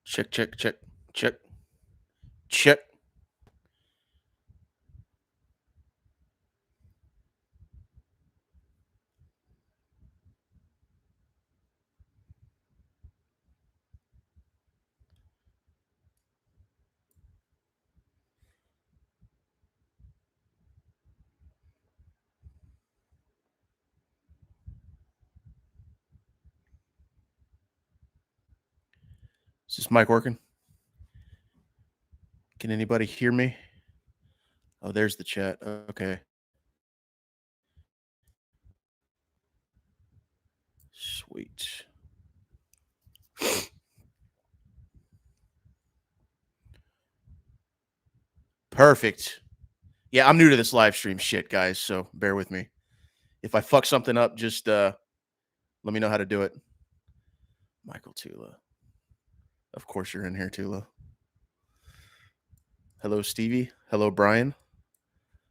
Check, check, check, check, check. Is this mic working? Can anybody hear me? Oh, there's the chat. Okay. Sweet. Perfect. Yeah, I'm new to this live stream shit, guys, so bear with me. If I fuck something up, just let me know how to do it. Michael Tula. Of course you're in here, Tula. Hello, Stevie. Hello, Brian.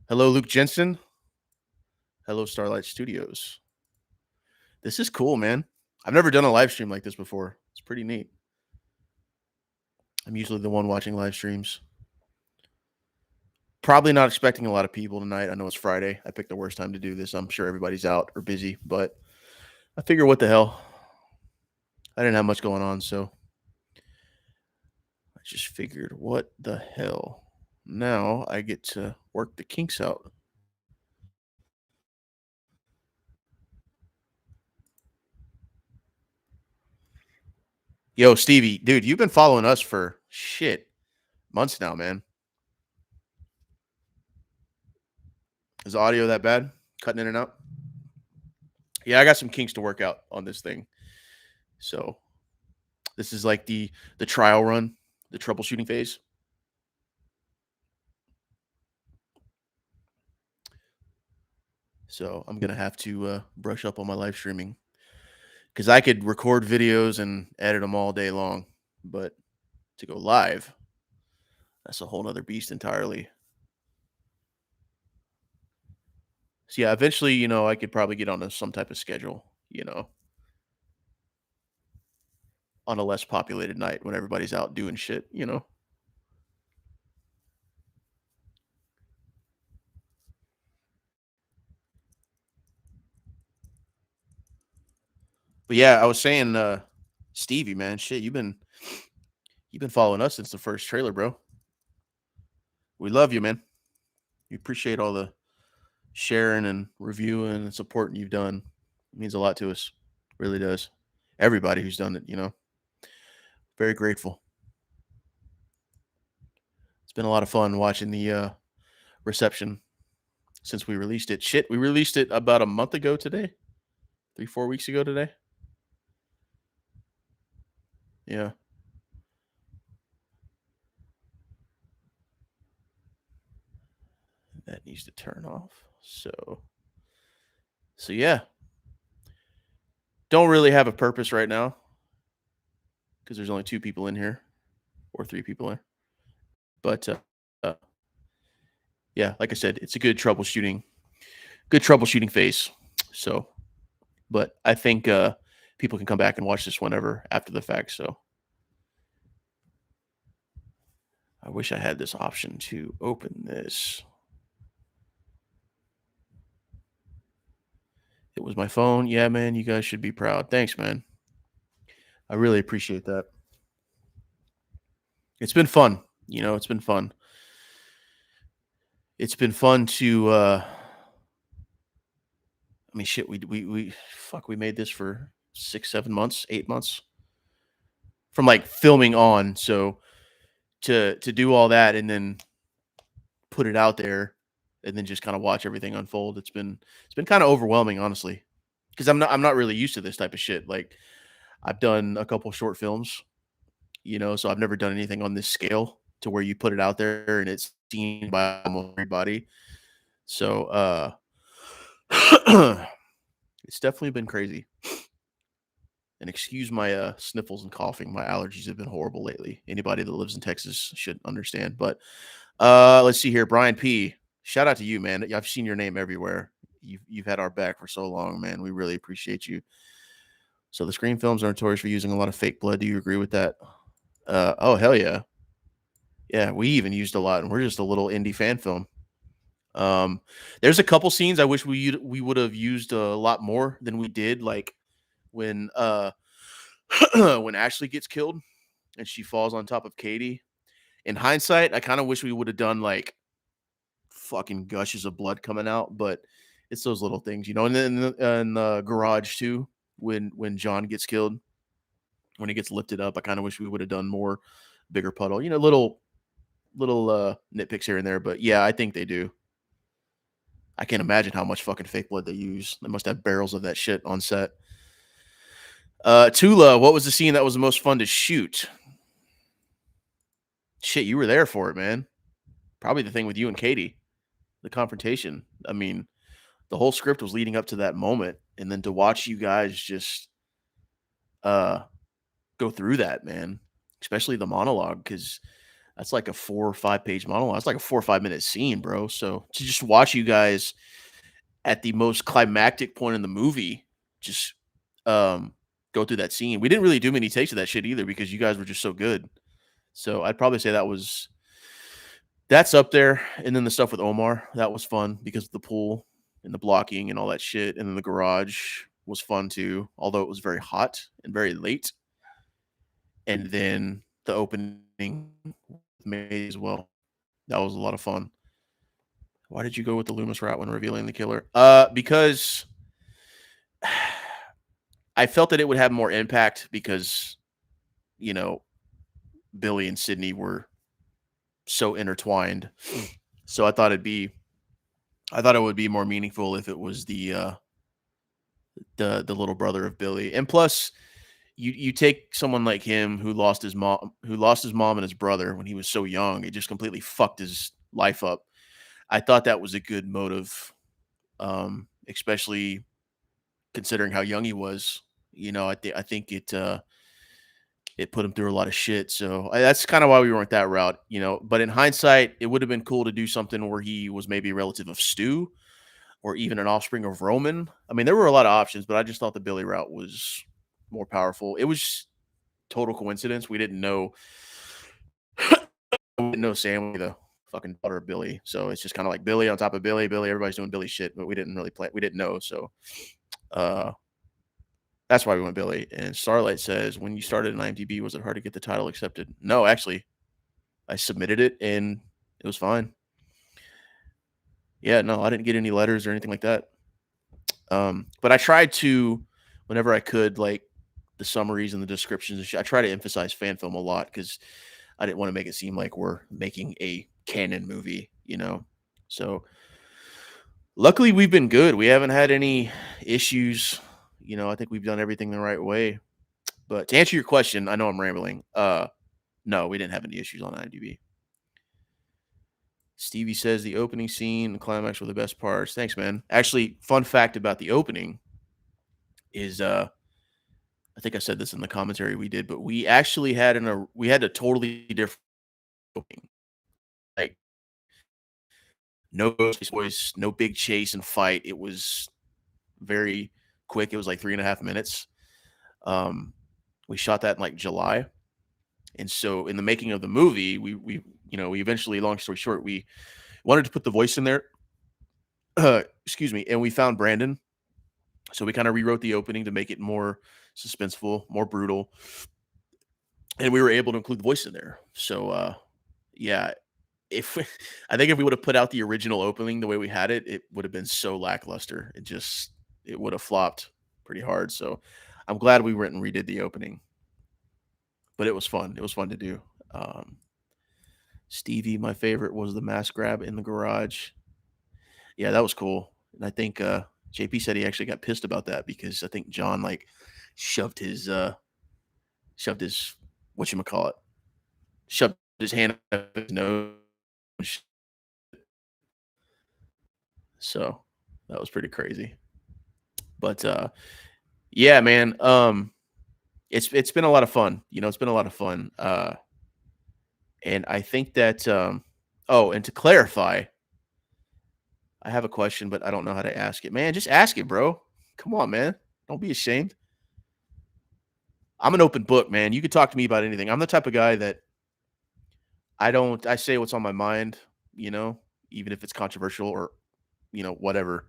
Hello, Luke Jensen. Hello, Starlight Studios. This is cool, man. I've never done a live stream like this before. It's pretty neat. I'm usually the one watching live streams. Probably not expecting a lot of people tonight. I know it's Friday. I picked the worst time to do this. I'm sure everybody's out or busy, but I figure what the hell. I didn't have much going on, so I just figured what the hell. Now I get to work the kinks out. Yo, Stevie, dude, you've been following us for shit months now, man. Is the audio that bad? Cutting in and out? Yeah, I got some kinks to work out on this thing. So this is like the trial run, the troubleshooting phase. So I'm gonna have to brush up on my live streaming because I could record videos and edit them all day long, but to go live, that's a whole nother beast entirely. So yeah, eventually, I could probably get on some type of schedule, on a less populated night when everybody's out doing shit. But yeah, I was saying, Stevie, man, shit, you've been following us since the first trailer, bro. We love you, man. We appreciate all the sharing and reviewing and supporting you've done. It means a lot to us. Really does. Everybody who's done it. Very grateful. It's been a lot of fun watching the reception since we released it. Shit, we released it about a month ago today. 3-4 weeks ago today. Yeah. That needs to turn off. So yeah. Don't really have a purpose right now because there's only 2 people in here or 3 people in. But uh, yeah, like I said, it's a good troubleshooting phase. So, but I think people can come back and watch this whenever after the fact. So I wish I had this option to open this. It was my phone. Yeah, man, you guys should be proud. Thanks, man. I really appreciate that. It's been fun. It's been fun. It's been fun to I mean shit, we made this for 6, 7 months, 8 months from like filming on. So to do all that and then put it out there and then just kind of watch everything unfold, it's been kind of overwhelming, honestly. Because I'm not really used to this type of shit. Like I've done a couple short films, so I've never done anything on this scale to where you put it out there and it's seen by almost everybody. So it's definitely been crazy. And excuse my sniffles and coughing. My allergies have been horrible lately. Anybody that lives in Texas should understand. But let's see here. Brian P. Shout out to you, man. I've seen your name everywhere. You've had our back for so long, man. We really appreciate you. So the Scream films are notorious for using a lot of fake blood. Do you agree with that? Oh hell yeah, yeah. We even used a lot, and we're just a little indie fan film. Um, there's a couple scenes I wish we would have used a lot more than we did, like when when Ashley gets killed and she falls on top of Katie. In hindsight, I kind of wish we would have done like fucking gushes of blood coming out, but it's those little things, you know. And then in the garage too, when John gets killed, when he gets lifted up, I kind of wish we would have done more, bigger puddle, you know, little nitpicks here and there. But yeah, I think they do. I can't imagine how much fucking fake blood they use. They must have barrels of that shit on set. Tula, what was the scene that was the most fun to shoot? Shit, you were there for it, man. Probably the thing with you and Katie, the confrontation. I mean, the whole script was leading up to that moment, and then to watch you guys just uh go through that, man, especially the monologue, because that's like a 4 or 5 page monologue. It's like a 4 or 5 minute scene, bro. So to just watch you guys at the most climactic point in the movie, just um go through that scene. We didn't really do many takes of that shit either because you guys were just so good. So I'd probably say that's up there. And then the stuff with Omar, that was fun because of the pool and the blocking and all that shit. And then the garage was fun too, although it was very hot and very late. And then the opening with May as well. That was a lot of fun. Why did you go with the Loomis route when revealing the killer? Because I felt that it would have more impact because, you know, Billy and Sydney were so intertwined. So I thought it would be more meaningful if it was the little brother of Billy. And plus, you take someone like him who lost his mom and his brother when he was so young. It just completely fucked his life up. I thought that was a good motive, especially considering how young he was. You know, I think it put him through a lot of shit. So that's kind of why we went that route, you know. But in hindsight, it would have been cool to do something where he was maybe a relative of Stu or even an offspring of Roman. I mean, there were a lot of options, but I just thought the Billy route was more powerful. It was total coincidence. We didn't know Sam, the fucking daughter of Billy. So it's just kind of like Billy on top of Billy, Billy. Everybody's doing Billy shit, but we didn't really play. We didn't know. So uh, that's why we went Billy. And Starlight says, when you started in IMDb, was it hard to get the title accepted? No, actually, I submitted it and it was fine. Yeah, no, I didn't get any letters or anything like that. But I tried to, whenever I could, like the summaries and the descriptions and shit, I try to emphasize fan film a lot because I didn't want to make it seem like we're making a canon movie, you know. So luckily we've been good. We haven't had any issues. You know, I think we've done everything the right way. But to answer your question, I know I'm rambling. No, we didn't have any issues on IMDb. Stevie says the opening scene and climax were the best parts. Thanks, man. Actually, fun fact about the opening is I think I said this in the commentary we did, but we actually we had a totally different opening. Like no ghost voice, no big chase and fight. It was very quick. It was like 3.5 minutes. Um, we shot that in like July. And so in the making of the movie, we eventually, long story short, we wanted to put the voice in there. Excuse me, and we found Brandon. So we kind of rewrote the opening to make it more suspenseful, more brutal, and we were able to include the voice in there. So yeah, if we, I think if we would have put out the original opening the way we had it, it would have been so lackluster. It would have flopped pretty hard. So I'm glad we went and redid the opening, but it was fun. It was fun to do. Um, Stevie, my favorite was the mask grab in the garage. Yeah, that was cool. And I think JP said he actually got pissed about that because I think John like shoved his shoved his whatchamacallit, shoved his hand up his nose. So that was pretty crazy. But yeah, man, it's been a lot of fun. You know, it's been a lot of fun. And I think that oh, and to clarify, I have a question, but I don't know how to ask it. Man, just ask it, bro. Come on, man. Don't be ashamed. I'm an open book, man. You could talk to me about anything. I'm the type of guy that I say what's on my mind, you know, even if it's controversial or, whatever.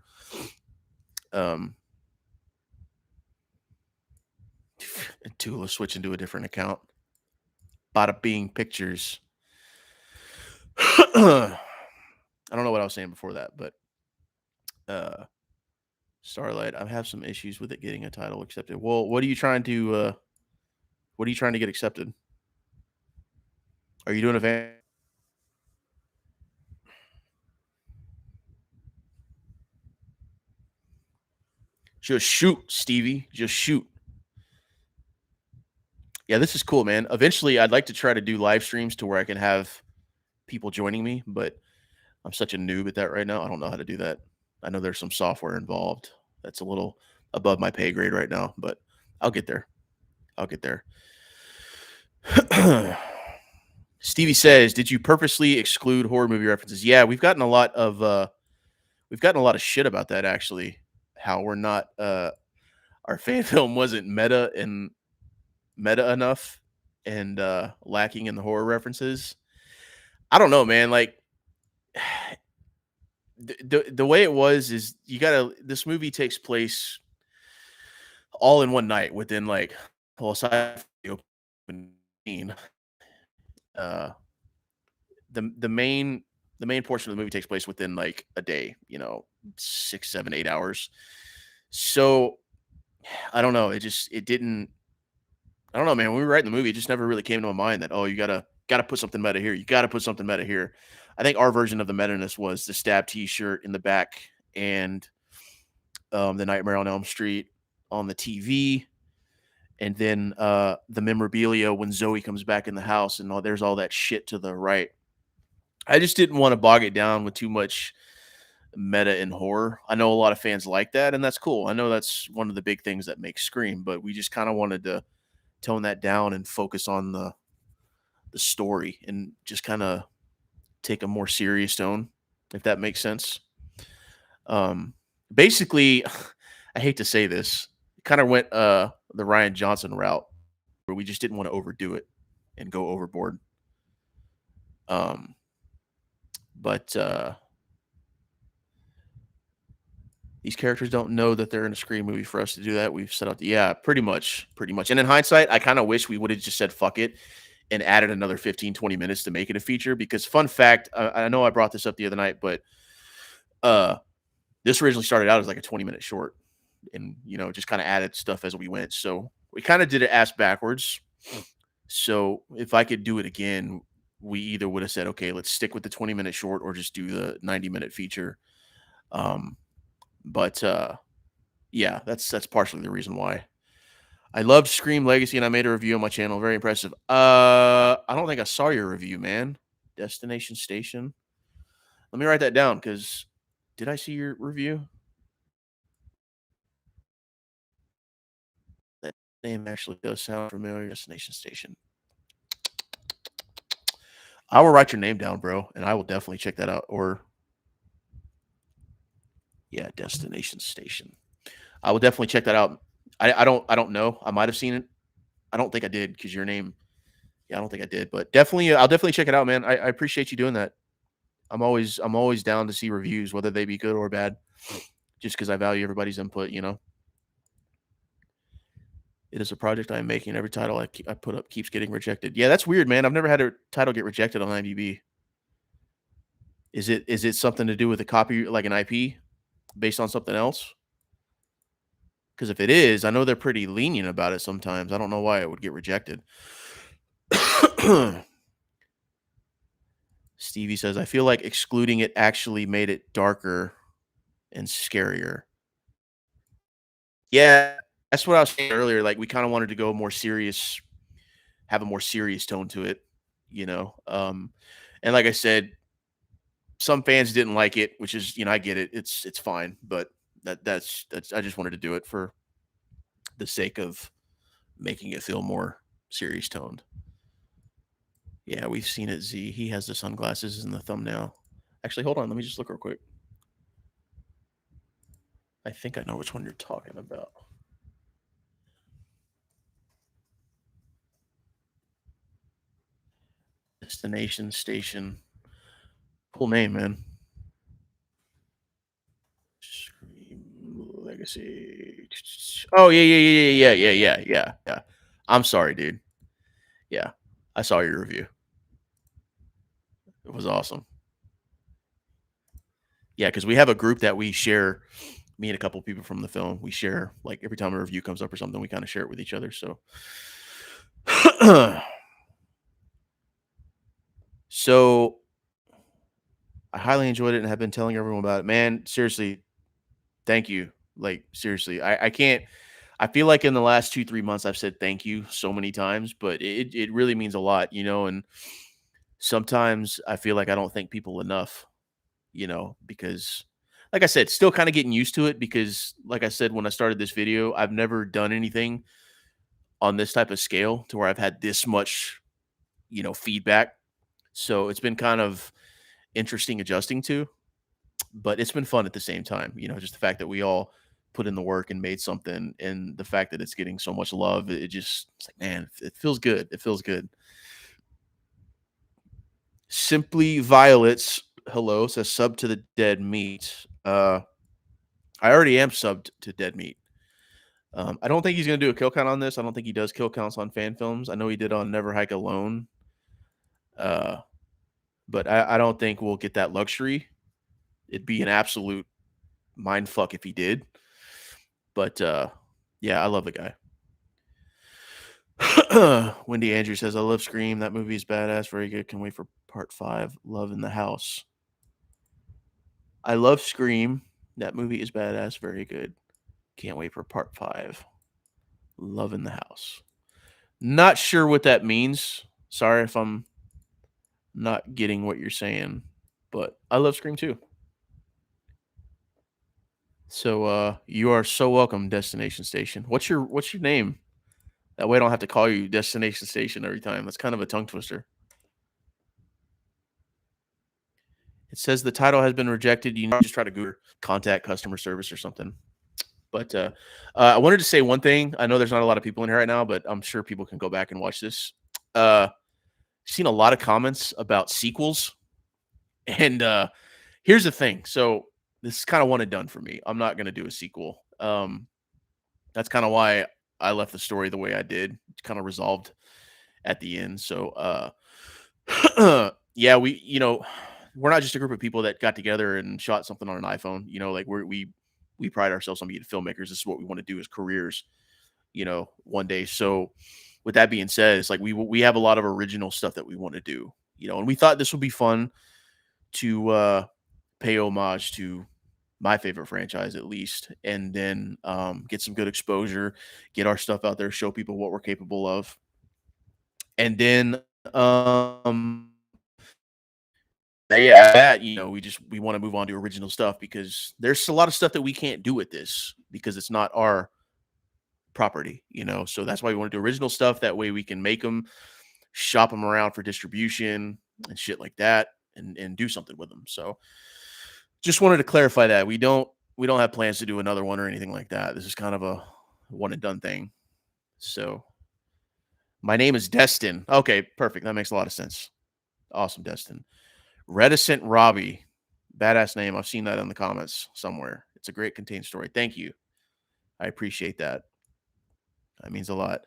Um, Tula switch into a different account. Bada Bing Pictures. I don't know what I was saying before that, but uh Starlight, I have some issues with it getting a title accepted. Well, what are you trying to get accepted? Are you doing a van? Just shoot, Stevie. Just shoot. Yeah, this is cool, man. Eventually, I'd like to try to do live streams to where I can have people joining me, but I'm such a noob at that right now. I don't know how to do that. I know there's some software involved that's a little above my pay grade right now, but I'll get there. I'll get there. Stevie says, "Did you purposely exclude horror movie references?" Yeah, we've gotten a lot of shit about that actually. How we're not our fan film wasn't meta enough and lacking in the horror references. I don't know, man. Like the way it was is you gotta this movie takes place all in one night within like well aside from the open scene, uh the main portion of the movie takes place within like a day, 6, 7, 8 hours. So I don't know. It didn't I don't know, man. When we were writing the movie, it just never really came to my mind that, oh, you gotta put something meta here. You gotta put something meta here. I think our version of the meta-ness was the stab t-shirt in the back and the Nightmare on Elm Street on the TV, and then the memorabilia when Zoe comes back in the house and there's all that shit to the right. I just didn't want to bog it down with too much meta and horror. I know a lot of fans like that, and that's cool. I know that's one of the big things that makes Scream, but we just kind of wanted to tone that down and focus on the story and just kind of take a more serious tone, if that makes sense. Basically, I hate to say this, kind of went the Ryan Johnson route where we just didn't want to overdo it and go overboard. Um, but these characters don't know that they're in a Scream movie for us to do that. We've set out, yeah, pretty much, pretty much. And in hindsight, I kind of wish we would have just said fuck it and added another 15, 20 minutes to make it a feature. Because fun fact, I know I brought this up the other night, but uh, this originally started out as like a 20-minute short, and just kind of added stuff as we went. So we kind of did it ass backwards. So if I could do it again, we either would have said, okay, let's stick with the 20-minute short or just do the 90-minute feature. Um, but yeah, that's partially the reason why. I loved Scream Legacy and I made a review on my channel. Very impressive. I don't think I saw your review, man. Destination Station. Let me write that down because did I see your review? That name actually does sound familiar. Destination Station. I will write your name down, bro, and I will definitely check that out. Or yeah, Destination Station. I will definitely check that out. I don't know. I might have seen it. I don't think I did because your name. Yeah, I don't think I did, but definitely, I'll definitely check it out, man. I appreciate you doing that. I'm always down to see reviews, whether they be good or bad, just because I value everybody's input. It is a project I'm making. Every title I put up keeps getting rejected. Yeah, that's weird, man. I've never had a title get rejected on IMDb. Is it something to do with a copy, like an IP, based on something else? Because if it is, I know they're pretty lenient about it sometimes. I don't know why it would get rejected. Stevie says, I feel like excluding it actually made it darker and scarier. Yeah, that's what I was saying earlier. Like we kind of wanted to go more serious, have a more serious tone to it, you know. And like I said, some fans didn't like it, which is, I get it. It's fine, but that's I just wanted to do it for the sake of making it feel more serious toned. Yeah, we've seen it. Z. He has the sunglasses in the thumbnail. Actually, hold on. Let me just look real quick. I think I know which one you're talking about. Destination Station. Cool name, man. Scream Legacy. Oh yeah. I'm sorry, dude. Yeah, I saw your review. It was awesome. Yeah, because we have a group that we share. Me and a couple people from the film, we share like every time a review comes up or something, we kind of share it with each other. So, so I highly enjoyed it and have been telling everyone about it. Man, seriously, thank you. Like seriously, I can't. I feel like in the last 2 3 months I've said thank you so many times, but it really means a lot, you know. And sometimes I feel like I don't thank people enough, you know, because like I said, still kind of getting used to it because like I said when I started this video, I've never done anything on this type of scale to where I've had this much, you know, feedback. So it's been kind of interesting adjusting to, but it's been fun at the same time. You know, just the fact that we all put in the work and made something, and the fact that it's getting so much love, it just it's like, man, it feels good. It feels good. Simply Violets, hello, says sub to the dead meat. I already am subbed to dead meat. I don't think he's gonna do a kill count on this. I don't think he does kill counts on fan films. I know he did on Never Hike Alone. Uh, but I don't think we'll get that luxury. It'd be an absolute mind fuck if he did. But yeah, I love the guy. Wendy Andrews says, I love Scream. That movie is badass. Very good. Can wait for part 5. Love in the House. I love Scream. That movie is badass. Very good. Can't wait for part 5. Love in the House. Not sure what that means. Sorry if I'm not getting what you're saying, but I love Scream too. So you are so welcome, Destination Station. What's your name? That way I don't have to call you Destination Station every time. That's kind of a tongue twister. It says the title has been rejected. You just try to Google contact customer service or something. But I wanted to say one thing. I know there's not a lot of people in here right now, but I'm sure people can go back and watch this. Seen a lot of comments about sequels, and here's the thing. So this is kind of one and done for me. I'm not going to do a sequel. That's kind of why I left the story the way I did. It's kind of resolved at the end. So yeah, we're not just a group of people that got together and shot something on an iPhone. You know, like we pride ourselves on being filmmakers. This is what we want to do as careers, you know, one day. So with that being said, it's like we have a lot of original stuff that we want to do, you know, and we thought this would be fun to pay homage to my favorite franchise at least, and then get some good exposure, get our stuff out there, show people what we're capable of, and then um yeah, that you know, we want to move on to original stuff because there's a lot of stuff that we can't do with this because it's not our property, you know. So that's why we want to do original stuff. That way we can make them, shop them around for distribution and shit like that, and do something with them. So just wanted to clarify that we don't have plans to do another one or anything like that. This is kind of a one and done thing. So my name is Destin. Okay, perfect. That makes a lot of sense. Awesome, Destin. Reticent Robbie. Badass name. I've seen that in the comments somewhere. It's a great contained story. Thank you. I appreciate that. That means a lot.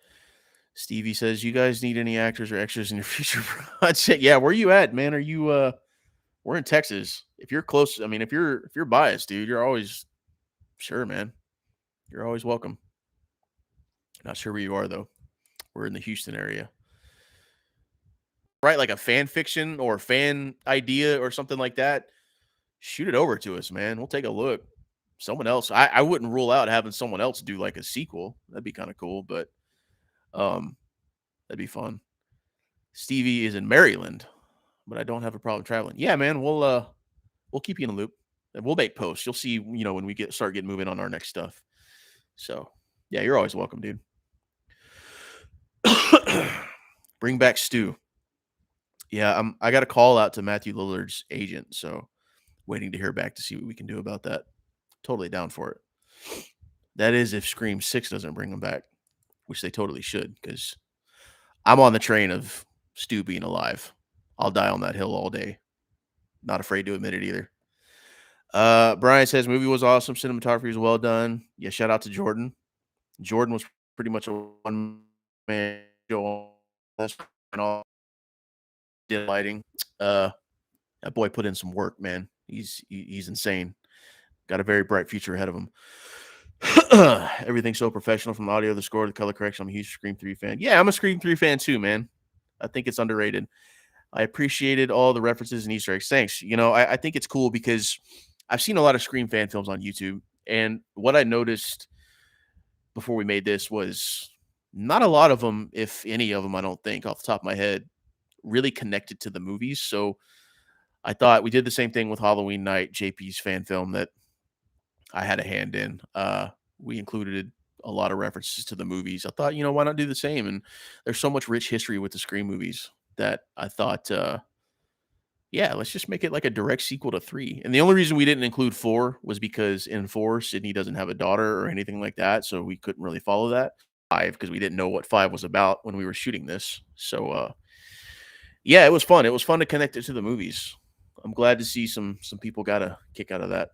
Stevie says, "You guys need any actors or extras in your future project?" Yeah, where you at, man? Are you we're in Texas. If you're close, I mean, if you're biased, dude, you're always sure, man. You're always welcome. Not sure where you are though. We're in the Houston area. Right, like a fan fiction or fan idea or something like that, shoot it over to us, man. We'll take a look. Someone else, I wouldn't rule out having someone else do like a sequel. That'd be kind of cool, but um, that'd be fun. Stevie is in Maryland, but I don't have a problem traveling. Yeah, man, we'll keep you in the loop and we'll make posts. You'll see, you know, when we start getting moving on our next stuff. So yeah, you're always welcome, dude. Bring back Stu. Yeah, I got a call out to Matthew Lillard's agent, so waiting to hear back to see what we can do about that. Totally down for it. That is if Scream 6 doesn't bring him back, which they totally should, because I'm on the train of Stu being alive. I'll die on that hill all day. Not afraid to admit it either. Brian says movie was awesome. Cinematography was well done. Yeah, shout out to Jordan. Jordan was pretty much a one man show. And all did lighting. Uh, that boy put in some work, man. He's insane. Got a very bright future ahead of him. Everything's so professional from the audio, the score, the color correction. I'm a huge Scream 3 fan. Yeah, I'm a Scream 3 fan too, man. I think it's underrated. I appreciated all the references and Easter eggs. Thanks. I think it's cool because I've seen a lot of Scream fan films on YouTube. And what I noticed before we made this was not a lot of them, if any of them, I don't think, off the top of my head, really connected to the movies. So I thought we did the same thing with Halloween Night, JP's fan film that I had a hand in. We included a lot of references to the movies. I thought, why not do the same? And there's so much rich history with the Scream movies that I thought, yeah, let's just make it like a direct sequel to 3. And the only reason we didn't include 4 was because in 4, Sydney doesn't have a daughter or anything like that. So we couldn't really follow that. 5, because we didn't know what 5 was about when we were shooting this. So, yeah, it was fun. It was fun to connect it to the movies. I'm glad to see some people got a kick out of that.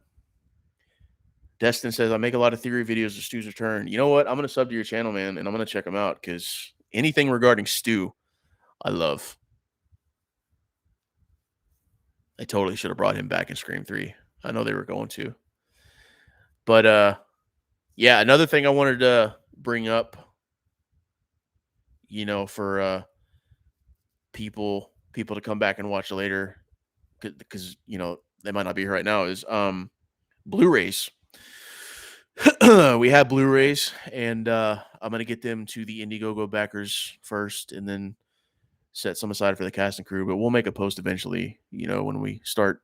Destin says, I make a lot of theory videos of Stu's return. You know what? I'm going to sub to your channel, man, and I'm going to check them out because anything regarding Stu, I love. They totally should have brought him back in Scream 3. I know they were going to. But, yeah, another thing I wanted to bring up, for people to come back and watch later because, they might not be here right now is Blu-rays. We have Blu-rays, and I'm going to get them to the Indiegogo backers first and then set some aside for the cast and crew. But we'll make a post eventually, when we start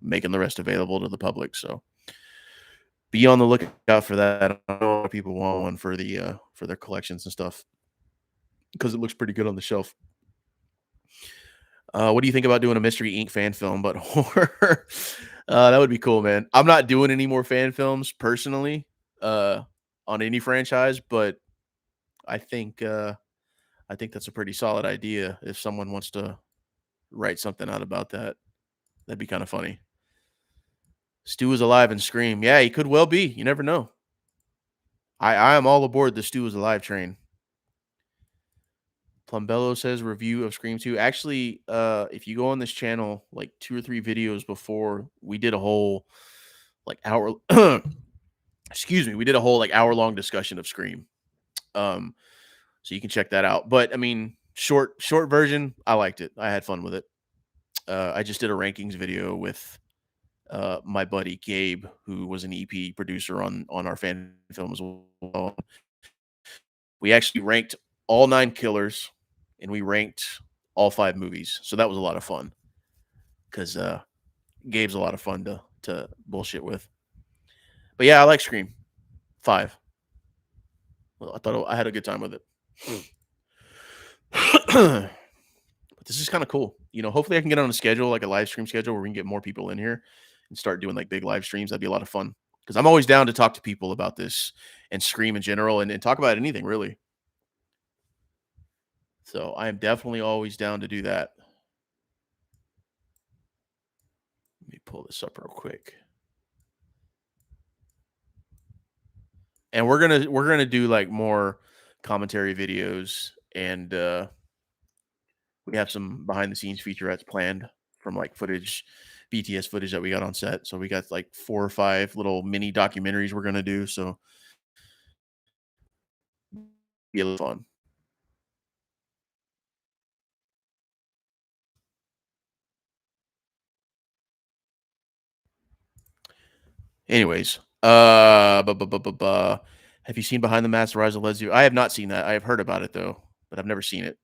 making the rest available to the public. So be on the lookout for that. I know a lot of people want one for their collections and stuff because it looks pretty good on the shelf. What do you think about doing a Mystery Inc. fan film, but horror? That would be cool, man. I'm not doing any more fan films personally on any franchise, but I think that's a pretty solid idea. If someone wants to write something out about that, that'd be kind of funny. Stu is alive and Scream. Yeah, he could well be. You never know. I am all aboard the Stu is alive train. Plumbello says review of Scream 2. Actually, if you go on this channel, like 2 or 3 videos before, we did a whole hour excuse me, we did a whole hour-long discussion of Scream. So you can check that out. But I mean, short version, I liked it. I had fun with it. I just did a rankings video with my buddy Gabe, who was an EP producer on our fan film as well. We actually ranked all 9 killers, and we ranked all 5 movies. So that was a lot of fun because Gabe's a lot of fun to bullshit with. But yeah, I like Scream 5. Well, I thought I had a good time with it. But this is kind of cool. Hopefully I can get on a schedule, like a live stream schedule where we can get more people in here and start doing big live streams. That'd be a lot of fun because I'm always down to talk to people about this and Scream in general and talk about anything really. So I am definitely always down to do that. Let me pull this up real quick. And we're gonna do more commentary videos, and we have some behind the scenes featurettes planned from footage, BTS footage that we got on set. So we got 4 or 5 little mini documentaries we're gonna do. So be a little fun. Anyways, have you seen Behind the Mask: The Rise of Leslie? I have not seen that. I have heard about it though, but I've never seen it.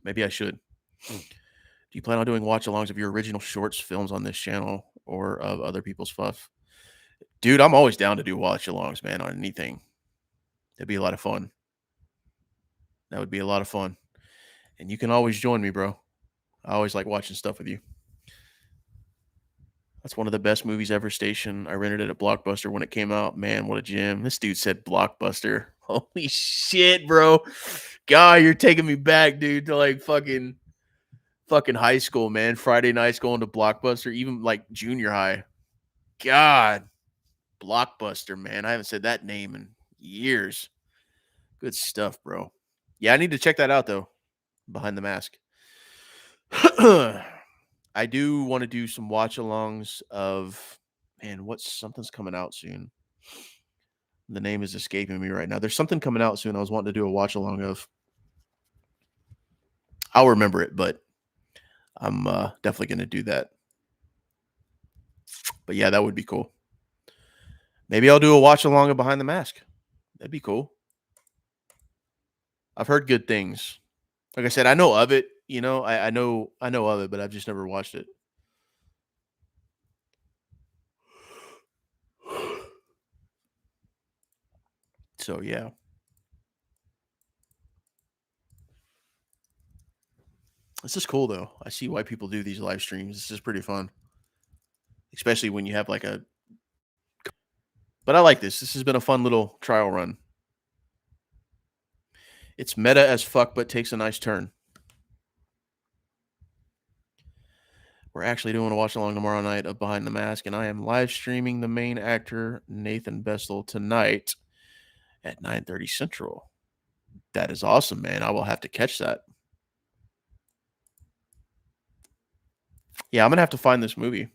Maybe I should. Do you plan on doing watch-alongs of your original shorts films on this channel or of other people's stuff? Dude, I'm always down to do watch-alongs, man, on anything. That'd be a lot of fun. That would be a lot of fun. And you can always join me, bro. I always like watching stuff with you. That's one of the best movies ever, Station. I rented it at Blockbuster when it came out. Man, what a gem. This dude said Blockbuster. Holy shit, bro. God, you're taking me back, dude, to fucking Fucking high school, man. Friday nights going to Blockbuster, even like junior high. God, Blockbuster, man. I haven't said that name in years. Good stuff, bro. Yeah, I need to check that out though. Behind the Mask. I do want to do some watch-alongs of, man, what's something's coming out soon. The name is escaping me right now. There's something coming out soon I was wanting to do a watch-along of. I'll remember it, but I'm definitely going to do that. But yeah, that would be cool. Maybe I'll do a watch-along of Behind the Mask. That'd be cool. I've heard good things. Like I said, I know of it. You know, I know of it, but I've just never watched it. So yeah. This is cool though. I see why people do these live streams. This is pretty fun. Especially when you have like a, but I like this. This has been a fun little trial run. It's meta as fuck, but takes a nice turn. We're actually doing a watch along tomorrow night of Behind the Mask, and I am live streaming the main actor Nathan Bestel tonight at 9:30 Central. That is awesome, man. I will have to catch that. Yeah, I'm gonna have to find this movie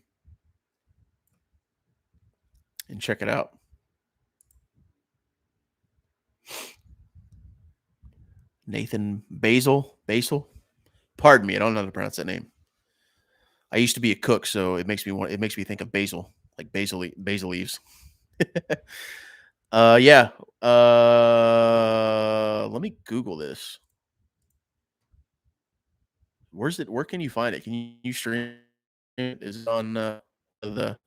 and check it out. Nathan Basil. Pardon me, I don't know how to pronounce that name. I used to be a cook, so it makes me think of basil, like basil leaves. Yeah. Let me Google this. Where can you find it? Can you stream it? Is it on the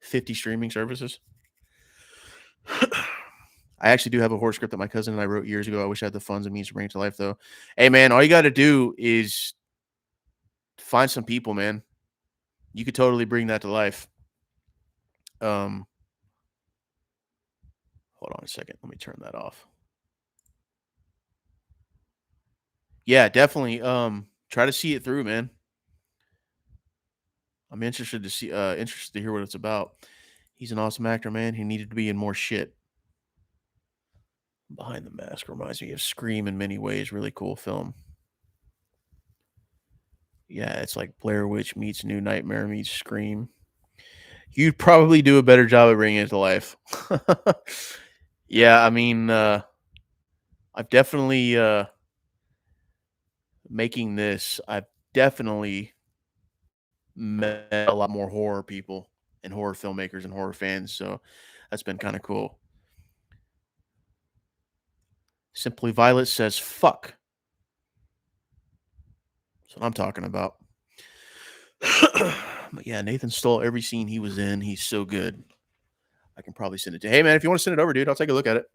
50 streaming services? I actually do have a horror script that my cousin and I wrote years ago. I wish I had the funds and means to bring it to life, though. Hey, man, all you got to do is find some people, man. You could totally bring that to life. Hold on a second. Let me turn that off. Yeah, definitely. Try to see it through, man. I'm interested to hear what it's about. He's an awesome actor, man. He needed to be in more shit. Behind the Mask reminds me of Scream in many ways. Really cool film. Yeah, it's like Blair Witch meets New Nightmare meets Scream. You'd probably do a better job of bringing it to life. Yeah, I mean, I've definitely making this. I've definitely met a lot more horror people and horror filmmakers and horror fans, so that's been kind of cool. Simply Violet says fuck. That's what I'm talking about. But yeah, Nathan stole every scene he was in. He's so good. I can probably send it to. Hey man, if you want to send it over, dude, I'll take a look at it.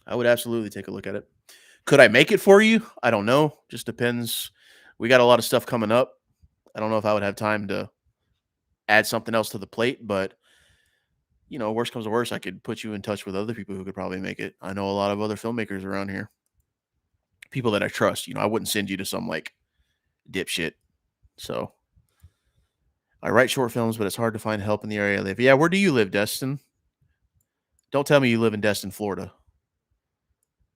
I would absolutely take a look at it. Could I make it for you? I don't know. Just depends. We got a lot of stuff coming up. I don't know if I would have time to add something else to the plate, but you know, worst comes to worst, I could put you in touch with other people who could probably make it. I know a lot of other filmmakers around here. People that I trust. You know, I wouldn't send you to some like dipshit. So I write short films, but it's hard to find help in the area I live. Yeah, where do you live, Destin? Don't tell me you live in Destin, Florida,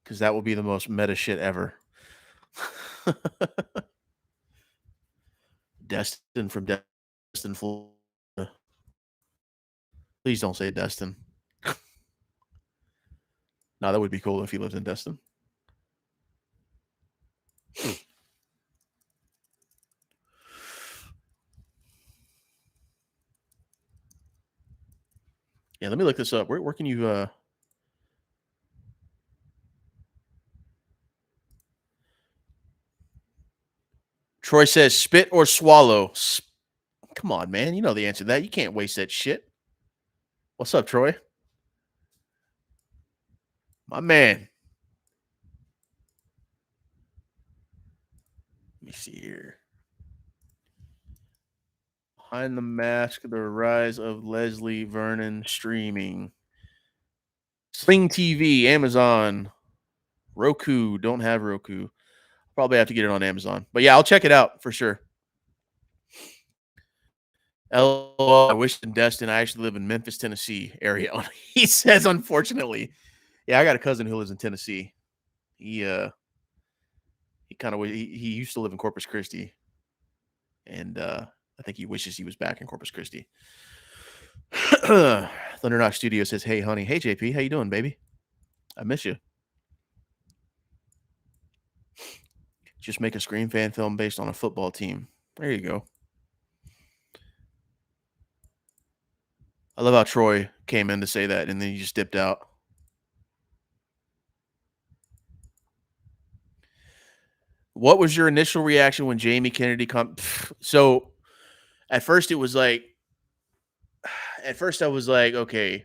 because that will be the most meta shit ever. Destin from Destin, Florida. Please don't say Destin. No, that would be cool if he lived in Destin. Yeah, let me look this up. Where can you Troy says spit or swallow. Come on, man. You know the answer to that. You can't waste that shit. What's up, Troy? My man. Let me see here. Behind the Mask, the rise of Leslie Vernon streaming. Sling TV, Amazon, Roku. Don't have Roku. Probably have to get it on Amazon. But yeah, I'll check it out for sure. LOL, I wish in Destin. I actually live in Memphis, Tennessee area. He says, unfortunately. Yeah, I got a cousin who lives in Tennessee. He kind of he used to live in Corpus Christi, and I think he wishes he was back in Corpus Christi. Thunderknock Studio says, "Hey, honey. Hey, JP. How you doing, baby? I miss you. Just make a Scream fan film based on a football team. There you go." I love how Troy came in to say that, and then he just dipped out. What was your initial reaction when Jamie Kennedy come? So at first it was like, at first I was like, okay,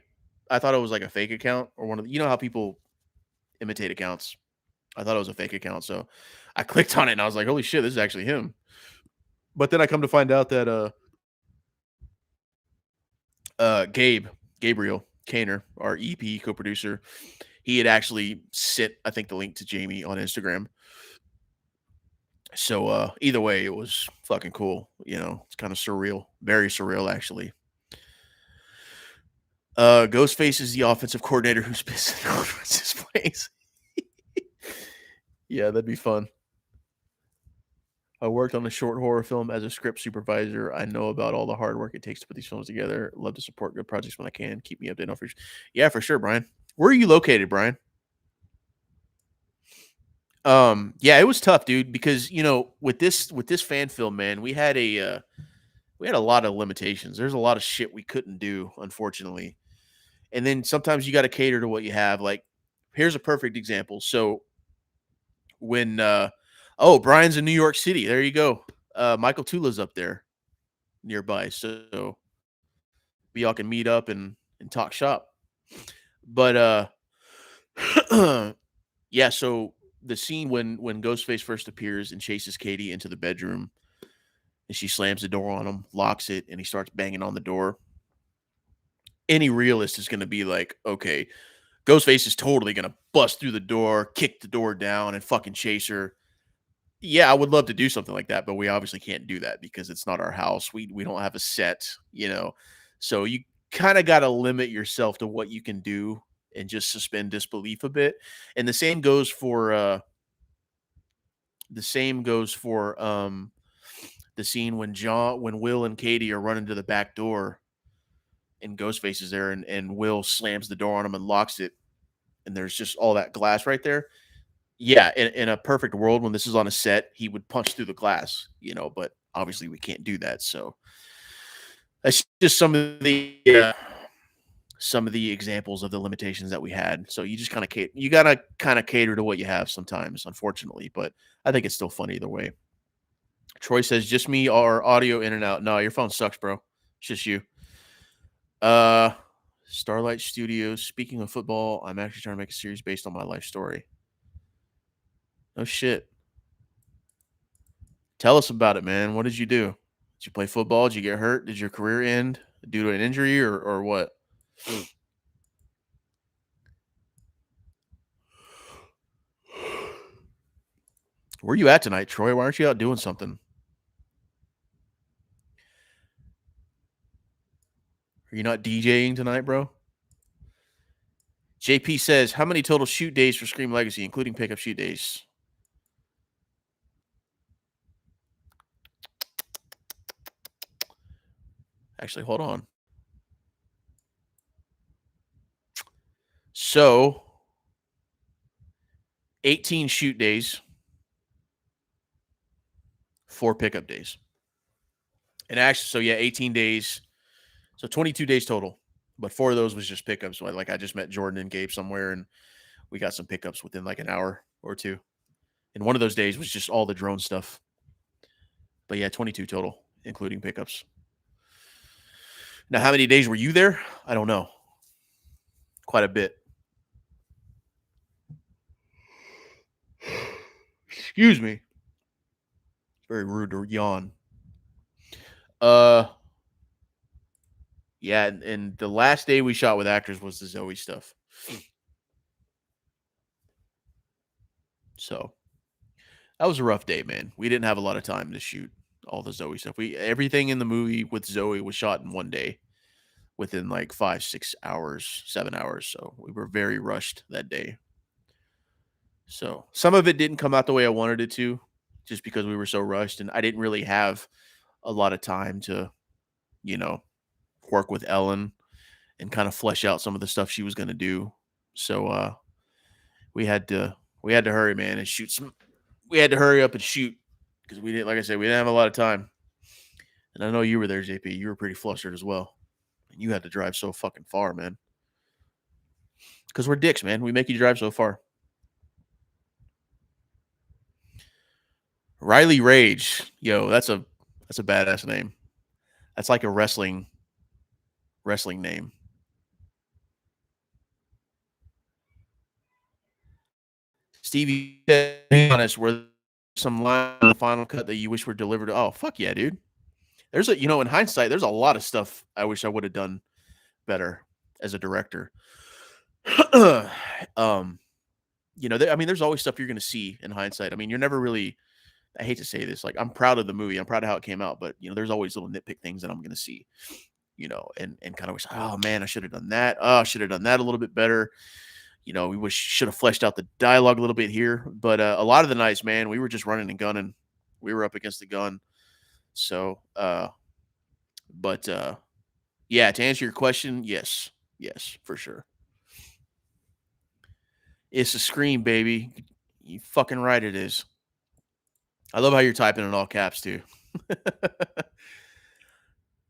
I thought it was like a fake account or one of the, you know how people imitate accounts. I thought it was a fake account, so I clicked on it and I was like, holy shit, this is actually him. But then I come to find out that Gabriel Kaner, our EP co-producer, he had actually sent, I think, the link to Jamie on Instagram. So either way, it was fucking cool. It's kind of surreal, very surreal, actually. Ghostface is the offensive coordinator who's pissing on his place. Yeah, that'd be fun. I worked on a short horror film as a script supervisor. I know about all the hard work it takes to put these films together. Love to support good projects when I can. Keep me updated on future. Yeah, for sure, Brian. Where are you located, Brian? Yeah, it was tough, dude, because with this fan film, man, we had a lot of limitations. There's a lot of shit we couldn't do, unfortunately. And then sometimes you got to cater to what you have. Like, here's a perfect example. So when oh, Brian's in New York City. There you go. Michael Tula's up there nearby. So we all can meet up and talk shop. But yeah, so the scene when Ghostface first appears and chases Katie into the bedroom and she slams the door on him, locks it, and he starts banging on the door. Any realist is going to be like, okay, Ghostface is totally going to bust through the door, kick the door down, and fucking chase her. Yeah, I would love to do something like that, but we obviously can't do that because it's not our house. We don't have a set. So you kind of got to limit yourself to what you can do and just suspend disbelief a bit. And the same goes for the scene when Will and Katie are running to the back door and Ghostface is there and Will slams the door on him and locks it and there's just all that glass right there. Yeah, in a perfect world, when this is on a set, he would punch through the glass, but obviously we can't do that. So that's just some of the examples of the limitations that we had. So you just you gotta kind of cater to what you have sometimes, unfortunately. But I think it's still fun either way. Troy says, just me or audio in and out. No, your phone sucks, bro. It's just you. Uh Starlight Studios. Speaking of football, I'm actually trying to make a series based on my life story. Oh shit. Tell us about it, man. What did you do? Did you play football? Did you get hurt? Did your career end due to an injury or what? Where you at tonight, Troy? Why aren't you out doing something? Are you not DJing tonight, bro? JP says, how many total shoot days for Scream Legacy, including pickup shoot days? Actually, hold on. So, 18 shoot days, 4 pickup days. And actually, so yeah, 18 days. So 22 days total. But 4 of those was just pickups. Like I just met Jordan and Gabe somewhere and we got some pickups within like an hour or two. And one of those days was just all the drone stuff. But yeah, 22 total, including pickups. Now, how many days were you there? I don't know. Quite a bit. Excuse me. Very rude to yawn. Yeah, and the last day we shot with actors was the Zoe stuff. So That was a rough day, man. We didn't have a lot of time to shoot all the Zoe stuff. We everything in the movie with Zoe was shot in one day within like 5, 6 hours, 7 hours. So we were very rushed that day. So some of it didn't come out the way I wanted it to, just because we were so rushed, and I didn't really have a lot of time to, you know, work with Ellen and kind of flesh out some of the stuff she was going to do. So we had to we had to hurry, man, and shoot some. We had to hurry up and shoot because we didn't, like I said, we didn't have a lot of time. And I know you were there, JP. You were pretty flustered as well. And you had to drive so fucking far, man. Because we're dicks, man. We make you drive so far. Riley Rage, yo, that's a badass name. That's like a wrestling name. Stevie, be honest, were some lines in the final cut that you wish were delivered? Oh, fuck yeah, dude. There's a, in hindsight, there's a lot of stuff I wish I would have done better as a director. um, I mean, there's always stuff you're going to see in hindsight. I mean, you're never really. I hate to say this, like I'm proud of the movie. I'm proud of how it came out, but there's always little nitpick things that I'm going to see. And kind of wish, oh man, I should have done that. Oh, I should have done that a little bit better. We wish should have fleshed out the dialogue a little bit here. But a lot of the nights, man, we were just running and gunning. We were up against the gun. So, but yeah, to answer your question, yes, for sure. It's a scream, baby. You fucking right, it is. I love how you're typing in all caps too.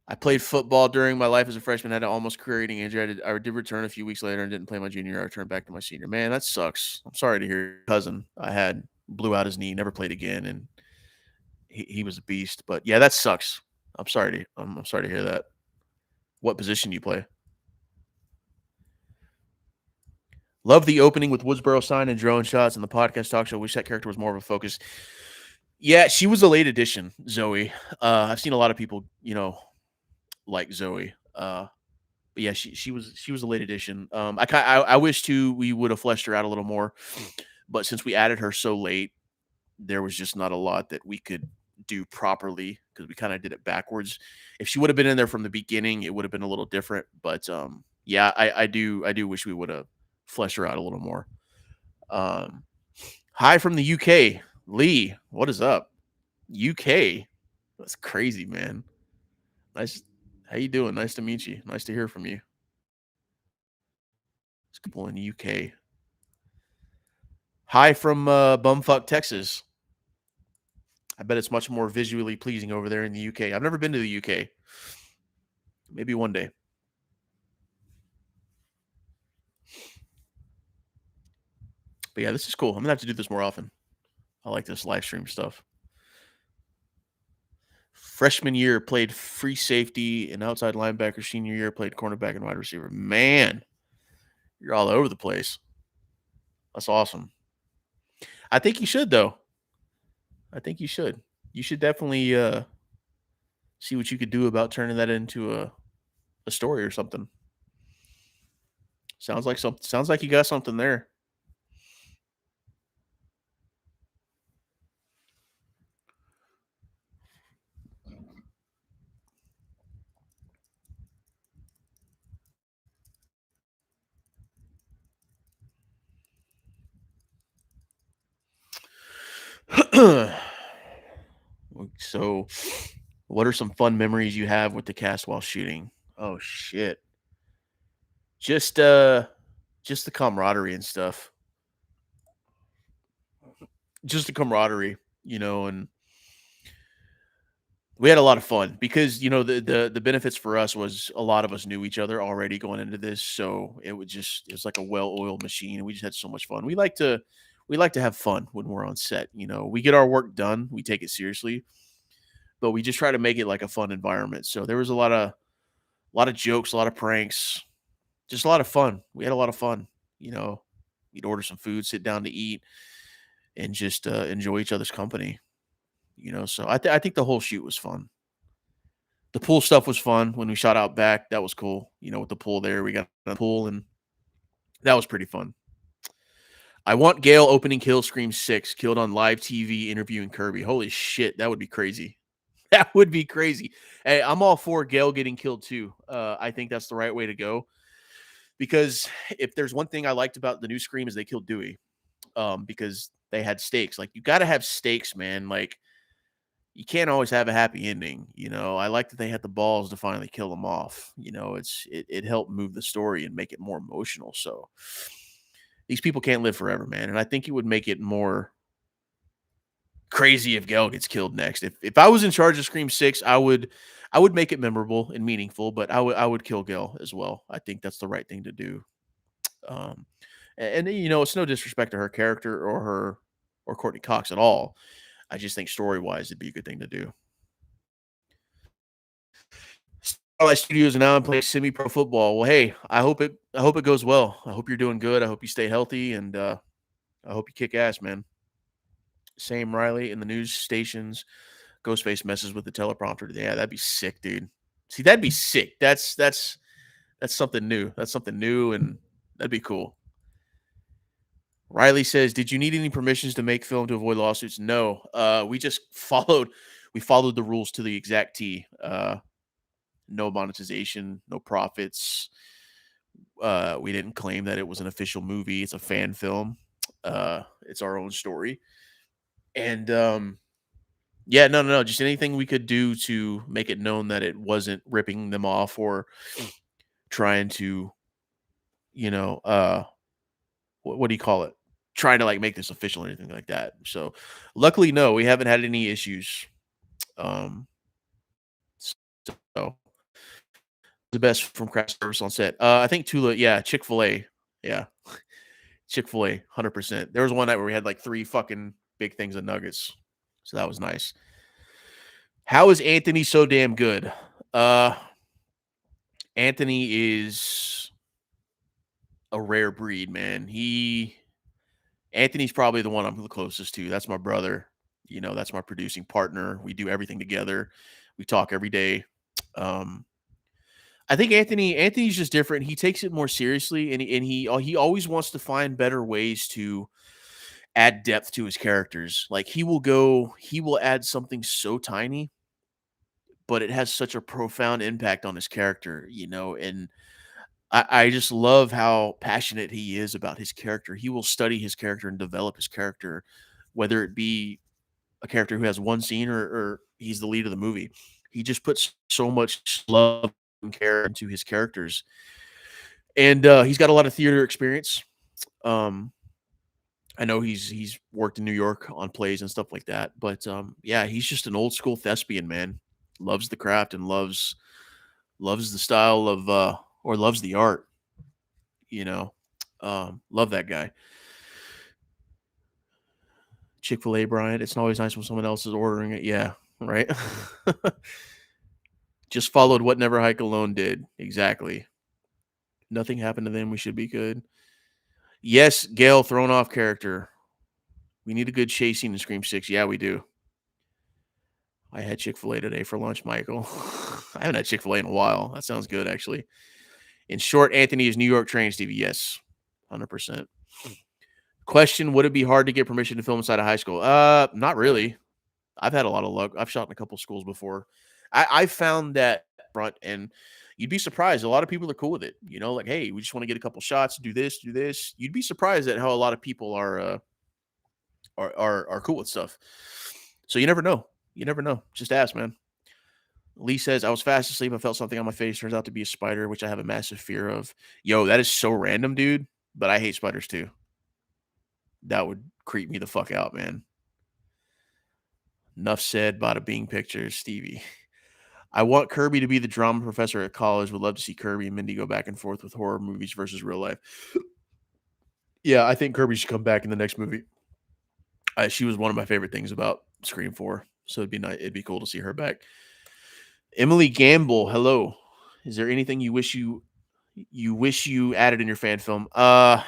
I played football during my life as a freshman, had an almost career-ending injury. I did return a few weeks later and didn't play my junior year. I returned back to my senior. Man, that sucks. I'm sorry to hear your cousin I had blew out his knee, never played again, and he was a beast. But yeah, that sucks. I'm sorry to hear that. What position do you play? Love the opening with Woodsboro sign and drone shots and the podcast talk show. Wish that character was more of a focus. Yeah, she was a late addition, Zoe. I've seen a lot of people, like Zoe. But yeah, she was a late addition. I wish too we would have fleshed her out a little more, but since we added her so late, there was just not a lot that we could do properly because we kind of did it backwards. If she would have been in there from the beginning, it would have been a little different. But yeah, I do wish we would have fleshed her out a little more. Um, Hi from the UK, Lee. What is up, UK? That's crazy, man. Nice. How you doing? Nice to meet you. Nice to hear from you. It's people in the UK. Hi from bumfuck Texas. I bet it's much more visually pleasing over there in the UK. I've never been to the UK. Maybe one day. But yeah, this is cool. I'm gonna have to do this more often. I like this live stream stuff. Freshman year played free safety and outside linebacker. Senior year played cornerback and wide receiver. Man, you're all over the place. That's awesome. I think you should though. I think you should. You should definitely see what you could do about turning that into a story or something. Sounds like you got something there. So, what are some fun memories you have with the cast while shooting? Oh shit. Just just the camaraderie and stuff. Just the camaraderie, and we had a lot of fun because the benefits for us was a lot of us knew each other already going into this, so it was like a well-oiled machine, and we just had so much fun. We like to have fun when we're on set. We get our work done, we take it seriously, but we just try to make it like a fun environment. So there was a lot of jokes, a lot of pranks, just a lot of fun. We had a lot of fun. You know, we'd order some food, sit down to eat, and just enjoy each other's company. So I think the whole shoot was fun. The pool stuff was fun when we shot out back. That was cool. With the pool there, we got a pool, and that was pretty fun. I want Gale opening kill Scream 6, killed on live TV interviewing Kirby. Holy shit, that would be crazy. That would be crazy. Hey, I'm all for Gale getting killed too. I think that's the right way to go because if there's one thing I liked about the new Scream is they killed Dewey because they had stakes. Like you got to have stakes, man. Like you can't always have a happy ending. I like that they had the balls to finally kill him off. It helped move the story and make it more emotional. So these people can't live forever, man. And I think it would make it more crazy if Gale gets killed next. If I was in charge of Scream 6, I would make it memorable and meaningful, but I would kill Gale as well. I think that's the right thing to do. Um and it's no disrespect to her character or Courtney Cox at all. I just think story-wise it'd be a good thing to do. Starlight Studios are now in play semi-pro football. Well, hey, I hope it goes well. I hope you're doing good. I hope you stay healthy, and I hope you kick ass, man. Same Riley in the news stations. Ghostface messes with the teleprompter. Yeah, that'd be sick, dude. See, that'd be sick. That's something new. That's something new, and that'd be cool. Riley says, "Did you need any permissions to make film to avoid lawsuits?" No. We just followed the rules to the exact T. No monetization, no profits. We didn't claim that it was an official movie. It's a fan film. It's our own story. And yeah, no. Just anything we could do to make it known that it wasn't ripping them off or trying to, you know, what do you call it? Trying to like make this official or anything like that. So luckily, no, we haven't had any issues. Um, so the best from craft service on set. I think Tula, yeah, Chick-fil-A. Yeah. Chick-fil-A, 100%. There was one night where we had like 3 fucking big things of nuggets. So that was nice. How is Anthony so damn good? Anthony is a rare breed, man. Anthony's probably the one I'm the closest to. That's my brother. That's my producing partner. We do everything together. We talk every day. Um, I think Anthony's just different. He takes it more seriously, and he always wants to find better ways to add depth to his characters. Like he will add something so tiny, but it has such a profound impact on his character, and I just love how passionate he is about his character. He will study his character and develop his character, whether it be a character who has one scene or he's the lead of the movie. He just puts so much love and care into his characters. And he's got a lot of theater experience. Um, I know he's worked in New York on plays and stuff like that, but yeah, he's just an old school thespian, man. Loves the craft and loves the style of or loves the art, you know. Love that guy. Chick-fil-A, Brian. It's always nice when someone else is ordering it. Yeah, right. Just followed what Never Hike Alone did. Exactly. Nothing happened to them. We should be good. Yes, Gale thrown off character. We need a good chase scene in Scream 6. Yeah, we do. I had Chick-fil-A today for lunch, Michael. I haven't had Chick-fil-A in a while. That sounds good, actually. In short, Anthony is New York trained, Stevie. Yes, 100%. Question: would it be hard to get permission to film inside a high school? Not really. I've had a lot of luck. I've shot in a couple schools before. I found that front, and you'd be surprised. A lot of people are cool with it. Like, hey, we just want to get a couple shots, do this, do this. You'd be surprised at how a lot of people are cool with stuff. So you never know. You never know. Just ask, man. Lee says, I was fast asleep. I felt something on my face. Turns out to be a spider, which I have a massive fear of. Yo, that is so random, dude. But I hate spiders too. That would creep me the fuck out, man. Enough said. Bada bing pictures, Stevie. I want Kirby to be the drama professor at college. Would love to see Kirby and Mindy go back and forth with horror movies versus real life. Yeah, I think Kirby should come back in the next movie. She was one of my favorite things about Scream 4. So it'd be nice. It'd be cool to see her back. Emily Gamble, hello. Is there anything you wish you added in your fan film? I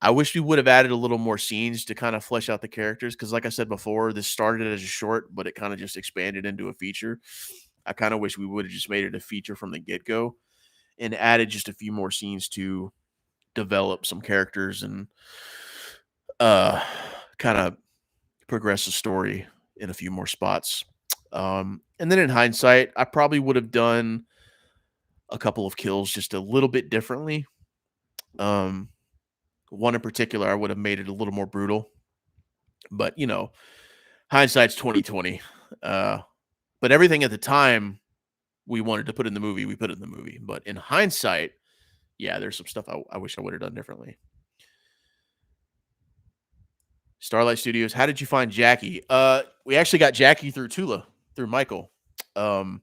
wish we would have added a little more scenes to kind of flesh out the characters because, like I said before, this started as a short, but it kind of just expanded into a feature. I kind of wish we would have just made it a feature from the get-go and added just a few more scenes to develop some characters and uh, kind of progress the story in a few more spots. And then in hindsight, I probably would have done a couple of kills just a little bit differently. Um, One in particular, I would have made it a little more brutal, but hindsight's 2020. But everything at the time we wanted to put in the movie, we put in the movie. But in hindsight, yeah, there's some stuff I wish I would have done differently. Starlight Studios, how did you find Jackie? We actually got Jackie through Tula, through Michael. Um,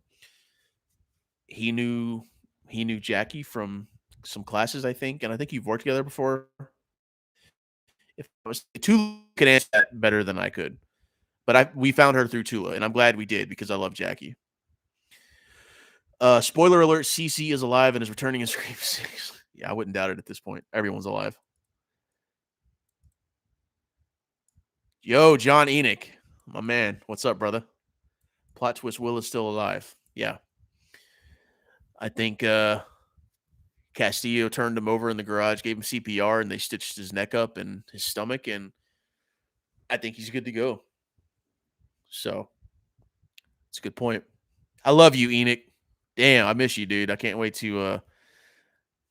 he knew he knew Jackie from some classes, I think, and I think you've worked together before. If I was Tula could answer that better than I could, but we found her through Tula, and I'm glad we did because I love Jackie. Spoiler alert: CC is alive and is returning in Scream 6. Yeah, I wouldn't doubt it at this point. Everyone's alive. Yo, John Enoch, my man, what's up, brother? Plot twist: Will is still alive. Yeah, I think Castillo turned him over in the garage, gave him CPR, and they stitched his neck up and his stomach, and I think he's good to go. So it's a good point. I love you, Enoch. Damn, I miss you, dude. I can't wait to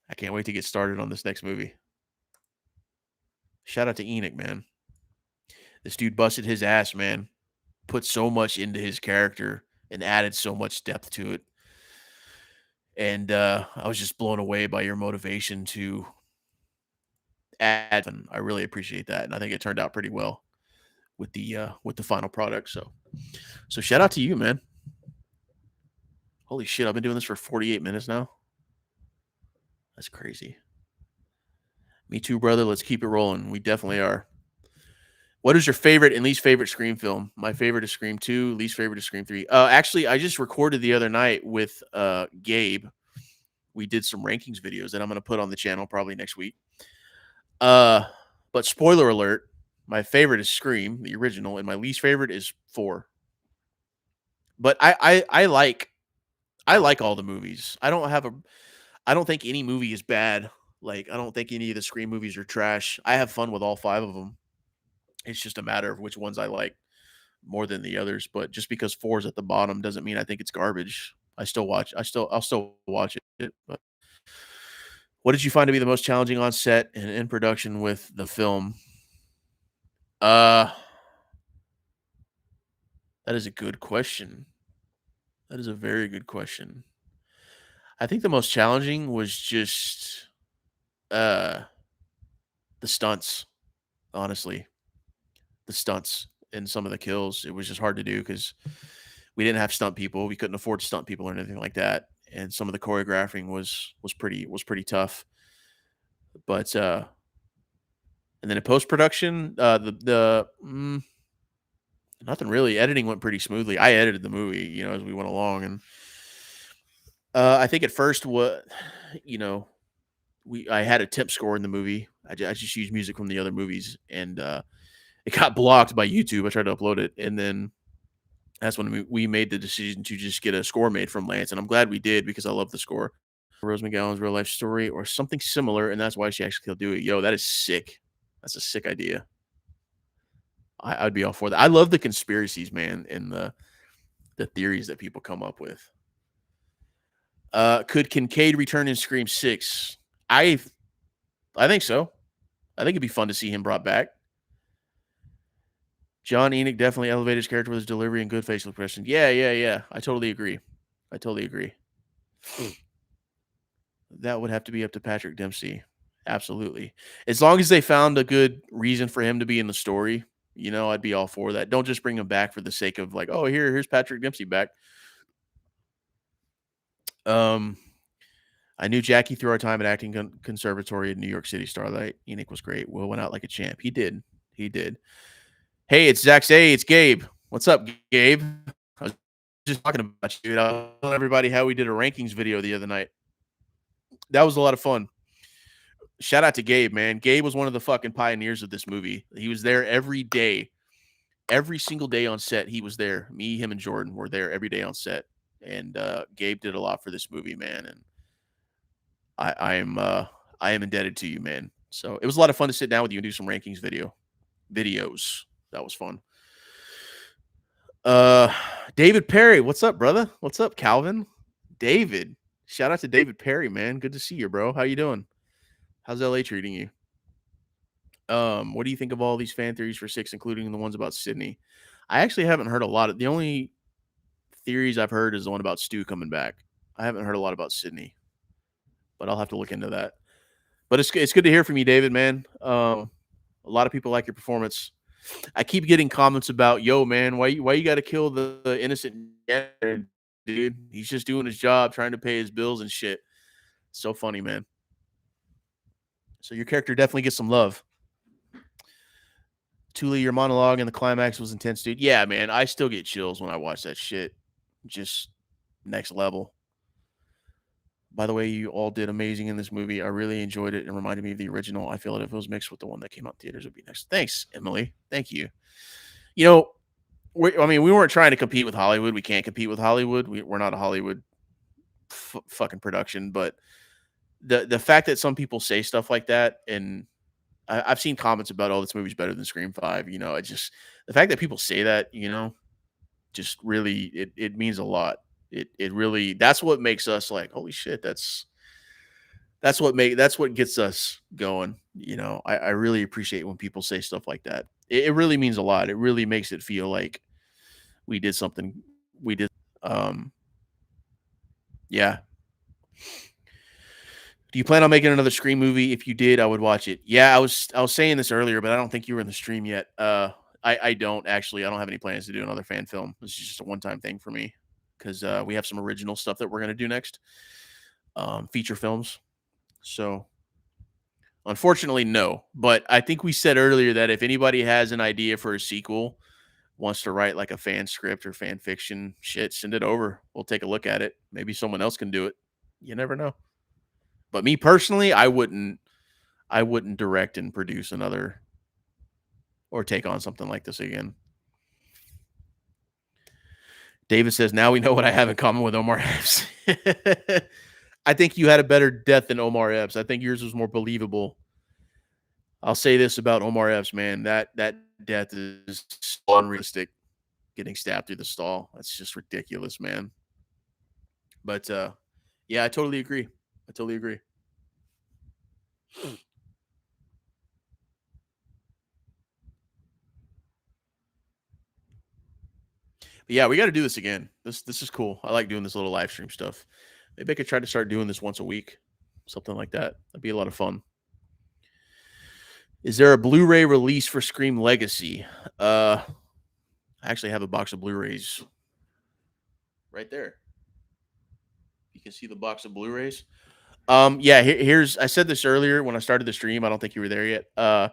get started on this next movie. Shout out to Enoch, man. This dude busted his ass, man. Put so much into his character and added so much depth to it. And I was just blown away by your motivation to add. And I really appreciate that. And I think it turned out pretty well with the final product. So shout out to you, man. Holy shit, I've been doing this for 48 minutes now. That's crazy. Me too, brother. Let's keep it rolling. We definitely are. What is your favorite and least favorite Scream film? My favorite is Scream 2, least favorite is Scream 3. Actually, I just recorded the other night with Gabe. We did some rankings videos that I'm going to put on the channel probably next week. But spoiler alert, my favorite is Scream, the original, and my least favorite is 4. But I like all the movies. I don't think any movie is bad. Like, I don't think any of the Scream movies are trash. I have fun with all 5 of them. It's just a matter of which ones I like more than the others. But just because 4 is at the bottom doesn't mean I think it's garbage. I'll still watch it. But what did you find to be the most challenging on set and in production with the film? Uh that is a good question. That is a very good question. I think the most challenging was just uh the stunts, honestly. The stunts and some of the kills. It was just hard to do because we didn't have stunt people. We couldn't afford stunt people or anything like that. And some of the choreographing was pretty tough. But and then in post production, nothing really. Editing went pretty smoothly. I edited the movie, as we went along, and I think at first, you know, I had a tip score in the movie. I just used music from the other movies, and it got blocked by YouTube. I tried to upload it, and then that's when we made the decision to just get a score made from Lance, and I'm glad we did because I love the score. Rose McGowan's real life story or something similar, and that's why she actually will do it. Yo, that is sick. That's a sick idea. I'd be all for that. I love the conspiracies, man, and the theories that people come up with. Could Kincaid return in Scream 6? I think so. I think it'd be fun to see him brought back. John Enoch definitely elevated his character with his delivery and good facial expression. Yeah. I totally agree. That would have to be up to Patrick Dempsey. Absolutely. As long as they found a good reason for him to be in the story, I'd be all for that. Don't just bring him back for the sake of like, oh, here's Patrick Dempsey back. I knew Jackie through our time at acting conservatory in New York City. Starlight Enoch was great. Will went out like a champ. He did. Hey, it's Zach. Hey, it's Gabe. What's up, Gabe? I was just talking about you. I was telling everybody how we did a rankings video the other night. That was a lot of fun. Shout out to Gabe, man. Gabe was one of the fucking pioneers of this movie. He was there every day. Every single day on set, he was there. Me, him, and Jordan were there every day on set. And Gabe did a lot for this movie, man. And I am indebted to you, man. So it was a lot of fun to sit down with you and do some rankings video. videos. That was fun. Uh, David Perry, what's up, brother? What's up, Calvin? David, shout out to David Perry, man. Good to see you, bro. How you doing? How's LA treating you? What do you think of all these fan theories for six, including the ones about Sydney? I actually haven't heard a lot of the only theories I've heard is the one about Stu coming back. I haven't heard a lot about Sydney, but I'll have to look into that. But it's good to hear from you, David, man. A lot of people like your performance. I keep getting comments about, yo, man, why you got to kill the innocent janitor, dude? He's just doing his job, trying to pay his bills and shit. So funny, man. So your character definitely gets some love. Thule, your monologue and the climax was intense, dude. Yeah, man, I still get chills when I watch that shit. Just next level. By the way, you all did amazing in this movie. I really enjoyed it and reminded me of the original. I feel that if it was mixed with the one that came out in theaters, it would be next. Thanks, Emily. Thank you. You know, we weren't trying to compete with Hollywood. We can't compete with Hollywood. We're not a Hollywood fucking production. But the fact that some people say stuff like that, and I've seen comments about, oh, this movie's better than Scream 5. You know, it just the fact that people say that, you know, just really it means a lot. It really that's what makes us like, holy shit, that's what gets us going. You know, I really appreciate when people say stuff like that. It really means a lot. It really makes it feel like we did something. We did. Um, yeah. Do you plan on making another Scream movie? If you did, I would watch it. Yeah, I was saying this earlier, but I don't think you were in the stream yet. I don't actually. I don't have any plans to do another fan film. This is just a one time thing for me because we have some original stuff that we're gonna do next. Feature films. So unfortunately, no. But I think we said earlier that if anybody has an idea for a sequel, wants to write like a fan script or fan fiction, shit, send it over. We'll take a look at it. Maybe someone else can do it. You never know. But me personally, I wouldn't direct and produce another or take on something like this again. David says, now we know what I have in common with Omar Epps. I think you had a better death than Omar Epps. I think yours was more believable. I'll say this about Omar Epps, man. That death is so unrealistic. Getting stabbed through the stall. That's just ridiculous, man. But yeah, I totally agree. I totally agree. But yeah, we got to do this again. This is cool. I like doing this little live stream stuff. Maybe I could try to start doing this once a week, something like that. That'd be a lot of fun. Is there a Blu-ray release for Scream Legacy? I actually have a box of Blu-rays right there. You can see the box of Blu-rays. Yeah, here's. I said this earlier when I started the stream. I don't think you were there yet. I'm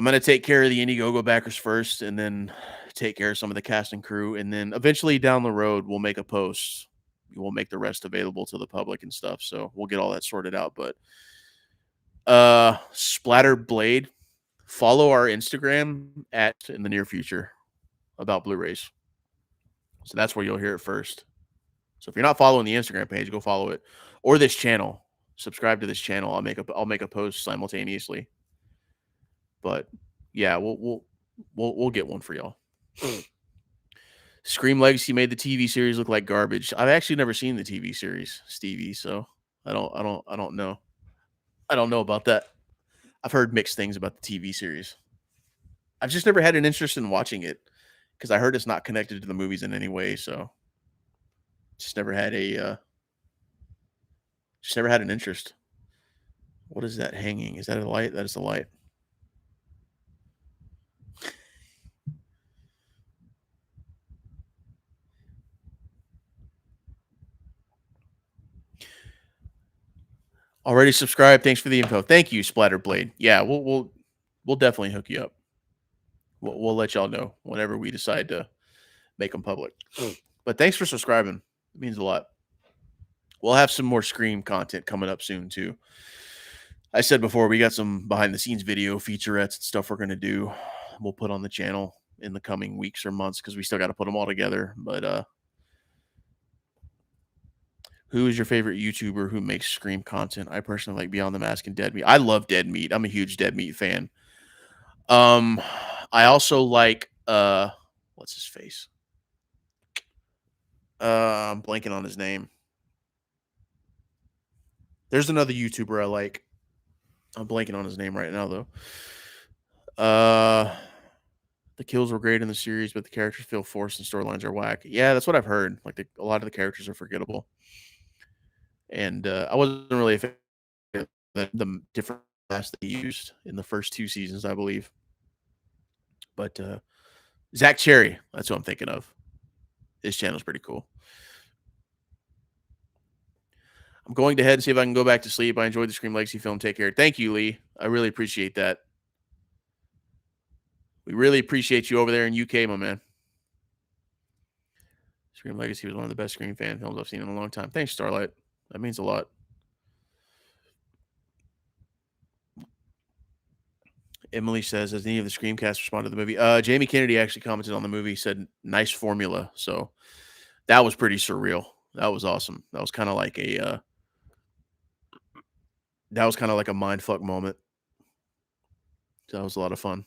gonna take care of the Indiegogo backers first, and then take care of some of the cast and crew, and then eventually down the road we'll make a post. We'll make the rest available to the public and stuff. So we'll get all that sorted out. But Splatter Blade, follow our Instagram at in the near future about Blu-rays. So that's where you'll hear it first. So if you're not following the Instagram page, go follow it or this channel. Subscribe to this channel. I'll make a post simultaneously. But yeah, we'll get one for y'all. Scream Legacy made the TV series look like garbage. I've actually never seen the TV series, Stevie, so I don't know. I don't know about that. I've heard mixed things about the TV series. I've just never had an interest in watching it because I heard it's not connected to the movies in any way, so just never had an interest. What is that hanging? Is that a light? That is a light. Already subscribed. Thanks for the info. Thank you, Splatterblade. Yeah, we'll definitely hook you up. We'll let y'all know whenever we decide to make them public. But thanks for subscribing. It means a lot. We'll have some more Scream content coming up soon too. I said before, we got some behind the scenes video featurettes and stuff we're gonna do. We'll put on the channel in the coming weeks or months because we still got to put them all together. But who is your favorite YouTuber who makes Scream content? I personally like Beyond the Mask and Dead Meat. I love Dead Meat. I'm a huge Dead Meat fan. Um, I also like what's his face? I'm blanking on his name. There's another YouTuber I like. I'm blanking on his name right now though. Uh, the kills were great in the series, but the characters feel forced and storylines are whack. Yeah, that's what I've heard. Like a lot of the characters are forgettable, and I wasn't really a fan of the different class they used in the first two seasons, I believe. But Zach Cherry, that's what I'm thinking of. His channel's pretty cool. I'm going to head and see if I can go back to sleep. I enjoyed the Scream Legacy film. Take care. Thank you, Lee. I really appreciate that. We really appreciate you over there in UK, my man. Scream Legacy was one of the best Scream fan films I've seen in a long time. Thanks, Starlight. That means a lot. Emily says, has any of the Screamcast responded to the movie? Jamie Kennedy actually commented on the movie, said, nice formula. So that was pretty surreal. That was awesome. That was kind of like a mind fuck moment. So that was a lot of fun.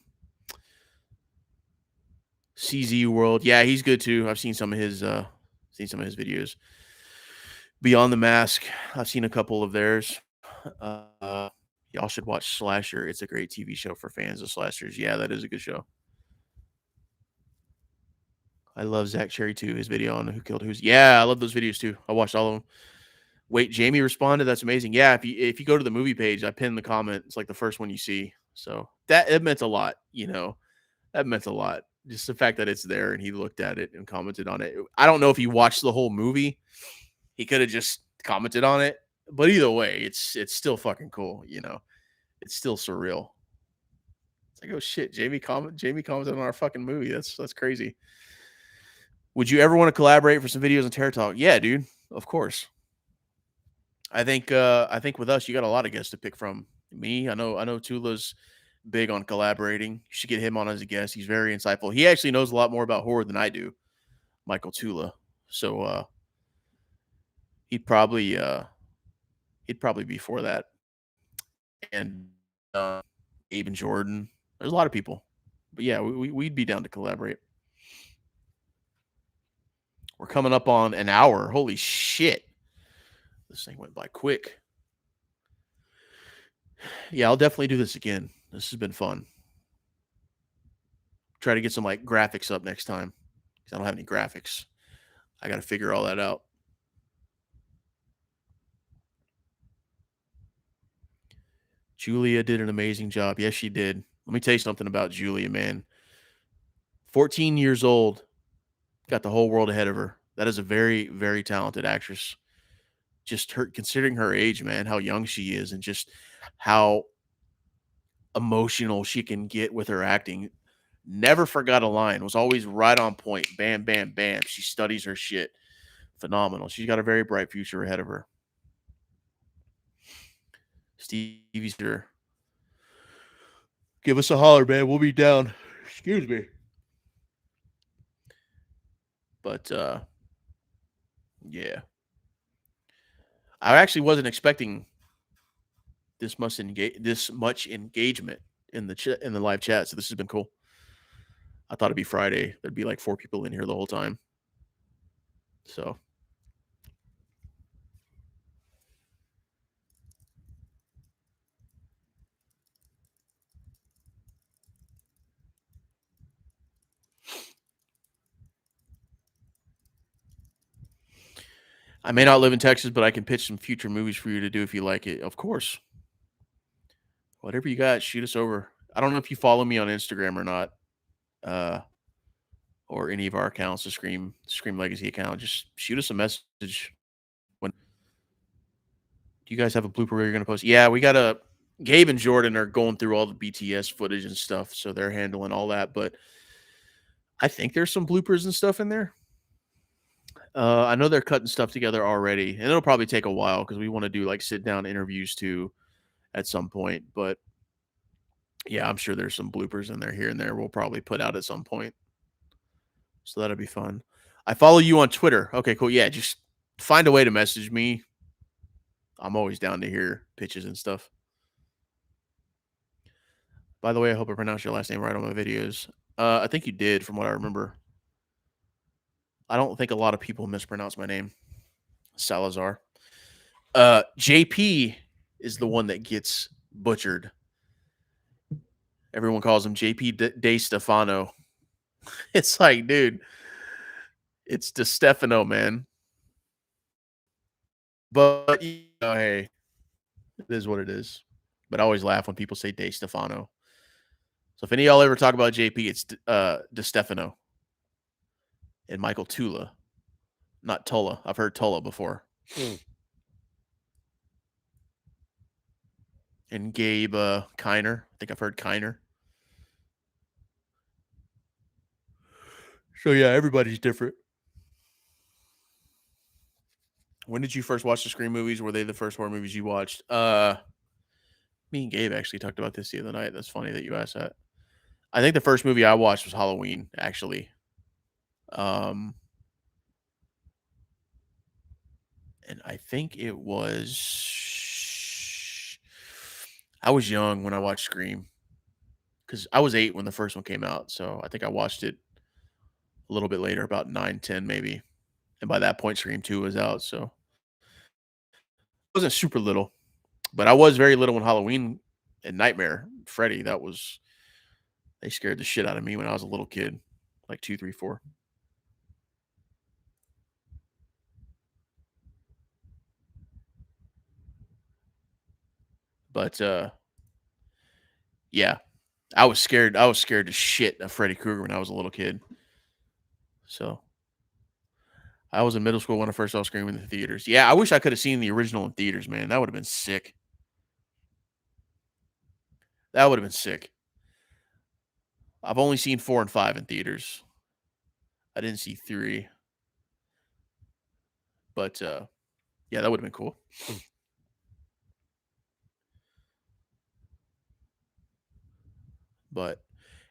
CZ World. Yeah, he's good too. I've seen some of his videos. Beyond the Mask. I've seen a couple of theirs. Y'all should watch Slasher. It's a great TV show for fans of slashers. Yeah, that is a good show. I love Zach Cherry too. His video on Who Killed Who's. Yeah, I love those videos too. I watched all of them. Wait, Jamie responded. That's amazing. Yeah, if you go to the movie page, I pinned the comment. It's like the first one you see. So that it meant a lot. That meant a lot. Just the fact that it's there and he looked at it and commented on it. I don't know if he watched the whole movie. He could have just commented on it. But either way, it's still fucking cool. It's still surreal. It's like, oh shit, Jamie commented on our fucking movie. That's crazy. Would you ever want to collaborate for some videos on Terror Talk? Yeah, dude. Of course. I think with us, you got a lot of guests to pick from. Me, I know Tula's big on collaborating. You should get him on as a guest. He's very insightful. He actually knows a lot more about horror than I do, Michael Tula. So he'd probably be for that. And Abe and Jordan. There's a lot of people. But yeah, we'd be down to collaborate. We're coming up on an hour. Holy shit. This thing went by quick. Yeah, I'll definitely do this again. This has been fun. Try to get some like graphics up next time. Because I don't have any graphics. I got to figure all that out. Julia did an amazing job. Yes, she did. Let me tell you something about Julia, man. 14 years old, got the whole world ahead of her. That is a very, very talented actress. Just her, considering her age, man, how young she is, and just how emotional she can get with her acting. Never forgot a line. Was always right on point. Bam, bam, bam. She studies her shit. Phenomenal. She's got a very bright future ahead of her. Stevie's here. Give us a holler, man. We'll be down. Excuse me. But yeah. I actually wasn't expecting this much engagement in the live chat. So this has been cool. I thought it'd be Friday. There'd be like 4 people in here the whole time. So I may not live in Texas, but I can pitch some future movies for you to do if you like it. Of course. Whatever you got, shoot us over. I don't know if you follow me on Instagram or not. Or any of our accounts, the Scream Legacy account. Just shoot us a message. When do you guys have a blooper where you're gonna post? Yeah, we got a Gabe and Jordan are going through all the BTS footage and stuff, so they're handling all that. But I think there's some bloopers and stuff in there. I know they're cutting stuff together already, and it'll probably take a while because we want to do like sit down interviews too at some point. But yeah, I'm sure there's some bloopers in there here and there. We'll probably put out at some point, so that'll be fun. I follow you on Twitter. Okay, cool. Yeah, just find a way to message me. I'm always down to hear pitches and stuff. By the way, I hope I pronounced your last name right on my videos. I think you did, from what I remember. I don't think a lot of people mispronounce my name, Salazar. JP is the one that gets butchered. Everyone calls him JP De Stefano. It's like, dude, it's De Stefano, man. But hey, it is what it is. But I always laugh when people say De Stefano. So if any of y'all ever talk about JP, it's De Stefano and Michael Tula, not Tola. I've heard Tola before. And Gabe Kiner. I think I've heard Kiner. So yeah, everybody's different. When did you first watch the Scream movies? Were they the first horror movies you watched? Me and Gabe actually talked about this the other night. That's funny that you asked that. I think the first movie I watched was Halloween, actually. And I think it was. I was young when I watched Scream because I was 8 when the first one came out. So I think I watched it a little bit later, about 9, 10 maybe. And by that point, Scream 2 was out. So I wasn't super little, but I was very little when Halloween and Nightmare Freddy. They scared the shit out of me when I was a little kid, like 2, 3, 4. But yeah, I was scared. I was scared to shit of Freddy Krueger when I was a little kid. So I was in middle school when I first saw Scream in the theaters. Yeah, I wish I could have seen the original in theaters, man. That would have been sick. That would have been sick. I've only seen 4 and 5 in theaters. I didn't see 3. But yeah, that would have been cool. But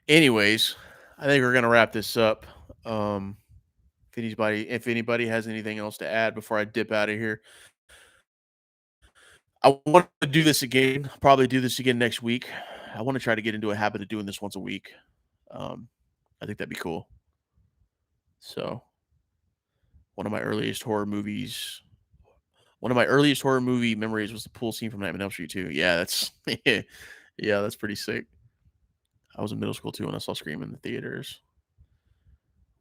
anyways, I think we're gonna wrap this up. If anybody has anything else to add before I dip out of here, I want to do this again. I'll probably do this again next week. I want to try to get into a habit of doing this once a week. Um, I think that'd be cool. So, one of my earliest horror movies, one of my earliest horror movie memories was the pool scene from Nightmare on Elm Street 2. Yeah, that's yeah, that's pretty sick. I was in middle school too when I saw Scream in the theaters.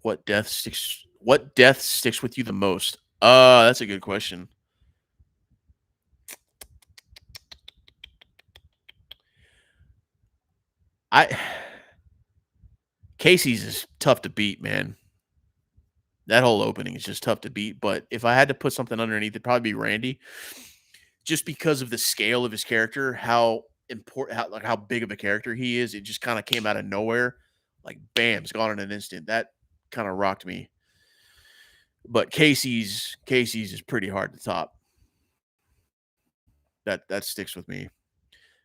What death sticks with you the most? That's a good question. I Casey's is tough to beat, man. That whole opening is just tough to beat. But if I had to put something underneath, it'd probably be Randy, just because of the scale of his character, how important, how big of a character he is. It just kind of came out of nowhere, like bam, it's gone in an instant. That kind of rocked me. But Casey's is pretty hard to top. That sticks with me.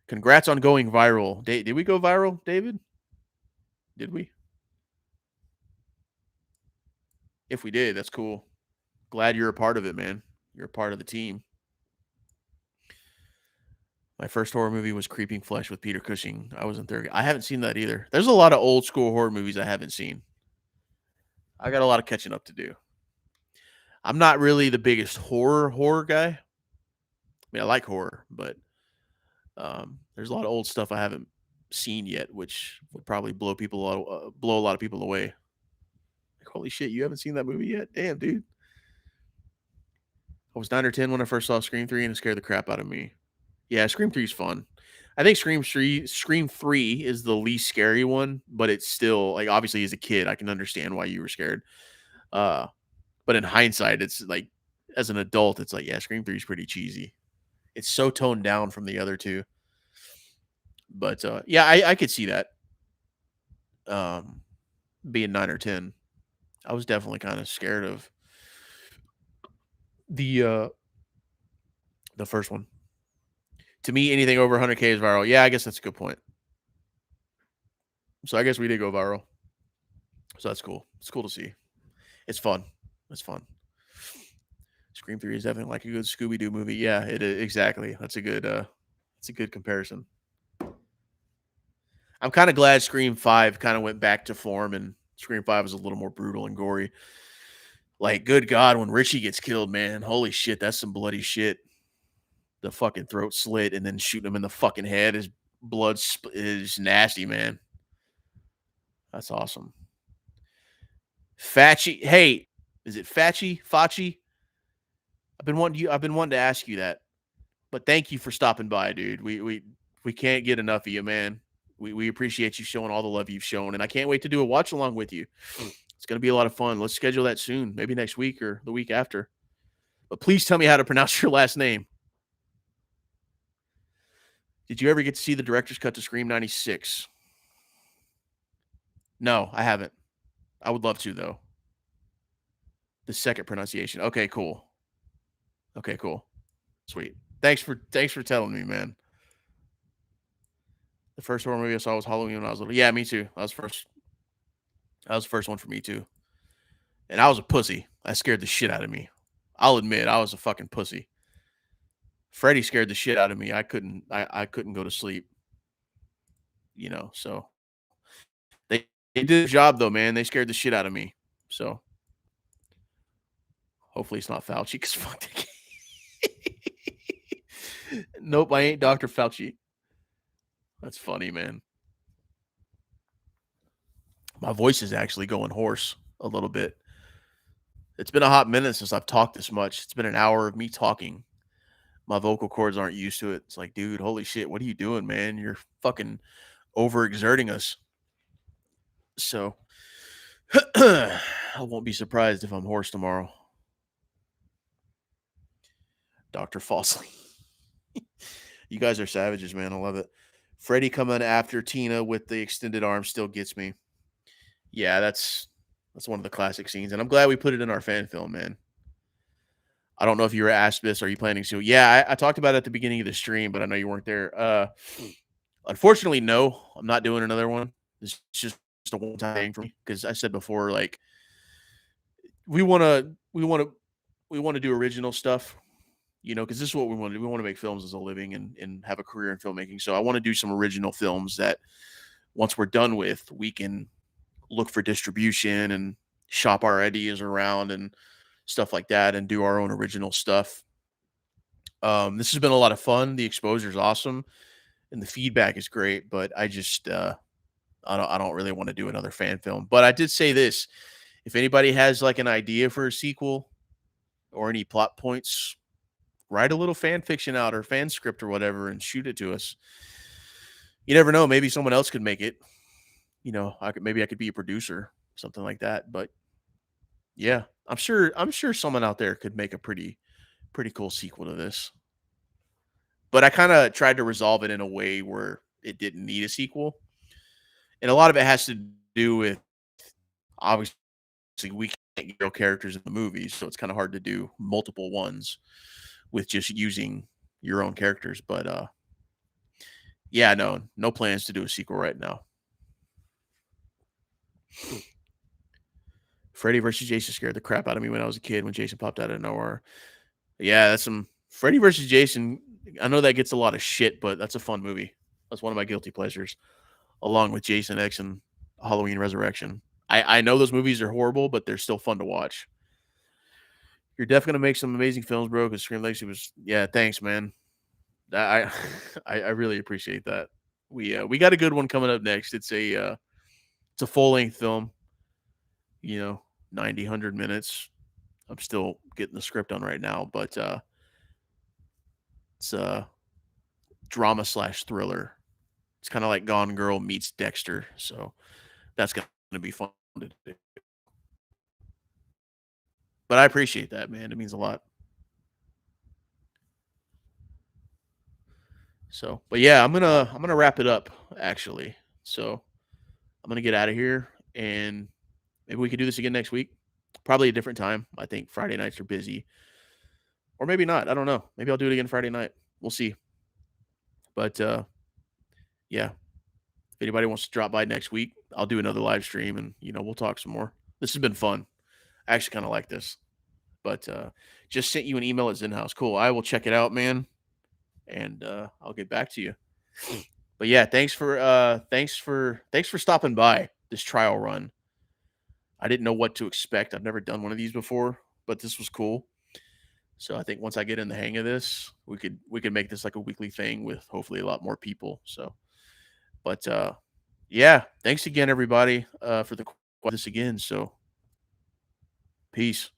Congrats on going viral. Did we go viral, David? Did we? If we did, that's cool. Glad you're a part of it, man. You're a part of the team. My first horror movie was Creeping Flesh with Peter Cushing. I was in third. I haven't seen that either. There's a lot of old school horror movies I haven't seen. I got a lot of catching up to do. I'm not really the biggest horror guy. I mean, I like horror, but there's a lot of old stuff I haven't seen yet, which would probably blow a lot of people away. Like, holy shit, you haven't seen that movie yet? Damn, dude. I was 9 or 10 when I first saw Scream 3 and it scared the crap out of me. Yeah, Scream 3 is fun. I think Scream 3 is the least scary one, but it's still like, obviously as a kid, I can understand why you were scared. But in hindsight, it's like, as an adult, it's like, yeah, Scream 3 is pretty cheesy. It's so toned down from the other two. But yeah, I could see that. Being 9 or 10, I was definitely kind of scared of the uh the first one. To me, anything over 100K is viral. Yeah, I guess that's a good point. So I guess we did go viral. So that's cool. It's cool to see. It's fun. It's fun. Scream 3 is definitely like a good Scooby Doo movie. Yeah, it is exactly. That's a good comparison. I'm kind of glad Scream 5 kind of went back to form, and Scream 5 was a little more brutal and gory. Like, good God, when Richie gets killed, man, holy shit, that's some bloody shit. The fucking throat slit and then shooting him in the fucking head. His is nasty, man. That's awesome. Facci, hey, is it Facci? Facci? I've been wanting to ask you that. But thank you for stopping by, dude. We can't get enough of you, man. We appreciate you showing all the love you've shown, and I can't wait to do a watch along with you. It's gonna be a lot of fun. Let's schedule that soon, maybe next week or the week after. But please tell me how to pronounce your last name. Did you ever get to see the director's cut to Scream 96? No, I haven't. I would love to though. The second pronunciation. Okay, cool. Okay, cool. Sweet. Thanks for telling me, man. The first horror movie I saw was Halloween when I was little. Yeah, me too. That was the first one for me too. And I was a pussy. That scared the shit out of me. I'll admit I was a fucking pussy. Freddy scared the shit out of me. I couldn't go to sleep. So they did a job though, man. They scared the shit out of me. So hopefully it's not Fauci because fuck that. Nope, I ain't Dr. Fauci. That's funny, man. My voice is actually going hoarse a little bit. It's been a hot minute since I've talked this much. It's been an hour of me talking. My vocal cords aren't used to it. It's like, dude, holy shit, what are you doing, man? You're fucking overexerting us. So I won't be surprised if I'm hoarse tomorrow. Dr. Falsely. You guys are savages, man. I love it. Freddy coming after Tina with the extended arm still gets me. Yeah, that's one of the classic scenes, and I'm glad we put it in our fan film, man. I don't know if you were asked this. Are you planning to? Yeah, I talked about it at the beginning of the stream, but I know you weren't there. Unfortunately, no, I'm not doing another one. It's just a one-time thing for me because I said before, like we want to do original stuff, because this is what we want to do. We want to make films as a living and have a career in filmmaking. So I want to do some original films that once we're done with, we can look for distribution and shop our ideas around and stuff like that and do our own original stuff. This has been a lot of fun. The exposure is awesome and the feedback is great, but I don't really want to do another fan film. But I did say this, if anybody has like an idea for a sequel or any plot points, write a little fan fiction out or fan script or whatever and shoot it to us. You never know, maybe someone else could make it. I could be a producer, something like that. But yeah, I'm sure someone out there could make a pretty cool sequel to this. But I kind of tried to resolve it in a way where it didn't need a sequel. And a lot of it has to do with obviously we can't get real characters in the movies, so it's kind of hard to do multiple ones with just using your own characters. But yeah, no plans to do a sequel right now. Freddy versus Jason scared the crap out of me when I was a kid when Jason popped out of nowhere. Yeah, that's some Freddy versus Jason. I know that gets a lot of shit, but that's a fun movie. That's one of my guilty pleasures, along with Jason X and Halloween Resurrection. I know those movies are horrible, but they're still fun to watch. You're definitely gonna make some amazing films, bro. Because Scream Legacy was, yeah. Thanks, man. I I really appreciate that. We got a good one coming up next. It's a full length film. 90, 100 minutes. I'm still getting the script on right now, but it's a drama / thriller. It's kind of like Gone Girl meets Dexter, so that's gonna be fun to do. But I appreciate that, man. It means a lot. So, but yeah, I'm gonna wrap it up actually. So I'm gonna get out of here, and maybe we could do this again next week. Probably a different time. I think Friday nights are busy, or maybe not. I don't know. Maybe I'll do it again Friday night. We'll see. But yeah, if anybody wants to drop by next week, I'll do another live stream, and we'll talk some more. This has been fun. I actually kind of like this. But just sent you an email at Zenhouse. Cool. I will check it out, man, and I'll get back to you. But yeah, thanks for stopping by this trial run. I didn't know what to expect. I've never done one of these before, but this was cool. So I think once I get in the hang of this, we could make this like a weekly thing with hopefully a lot more people. So, but yeah, thanks again everybody for this again. So, peace.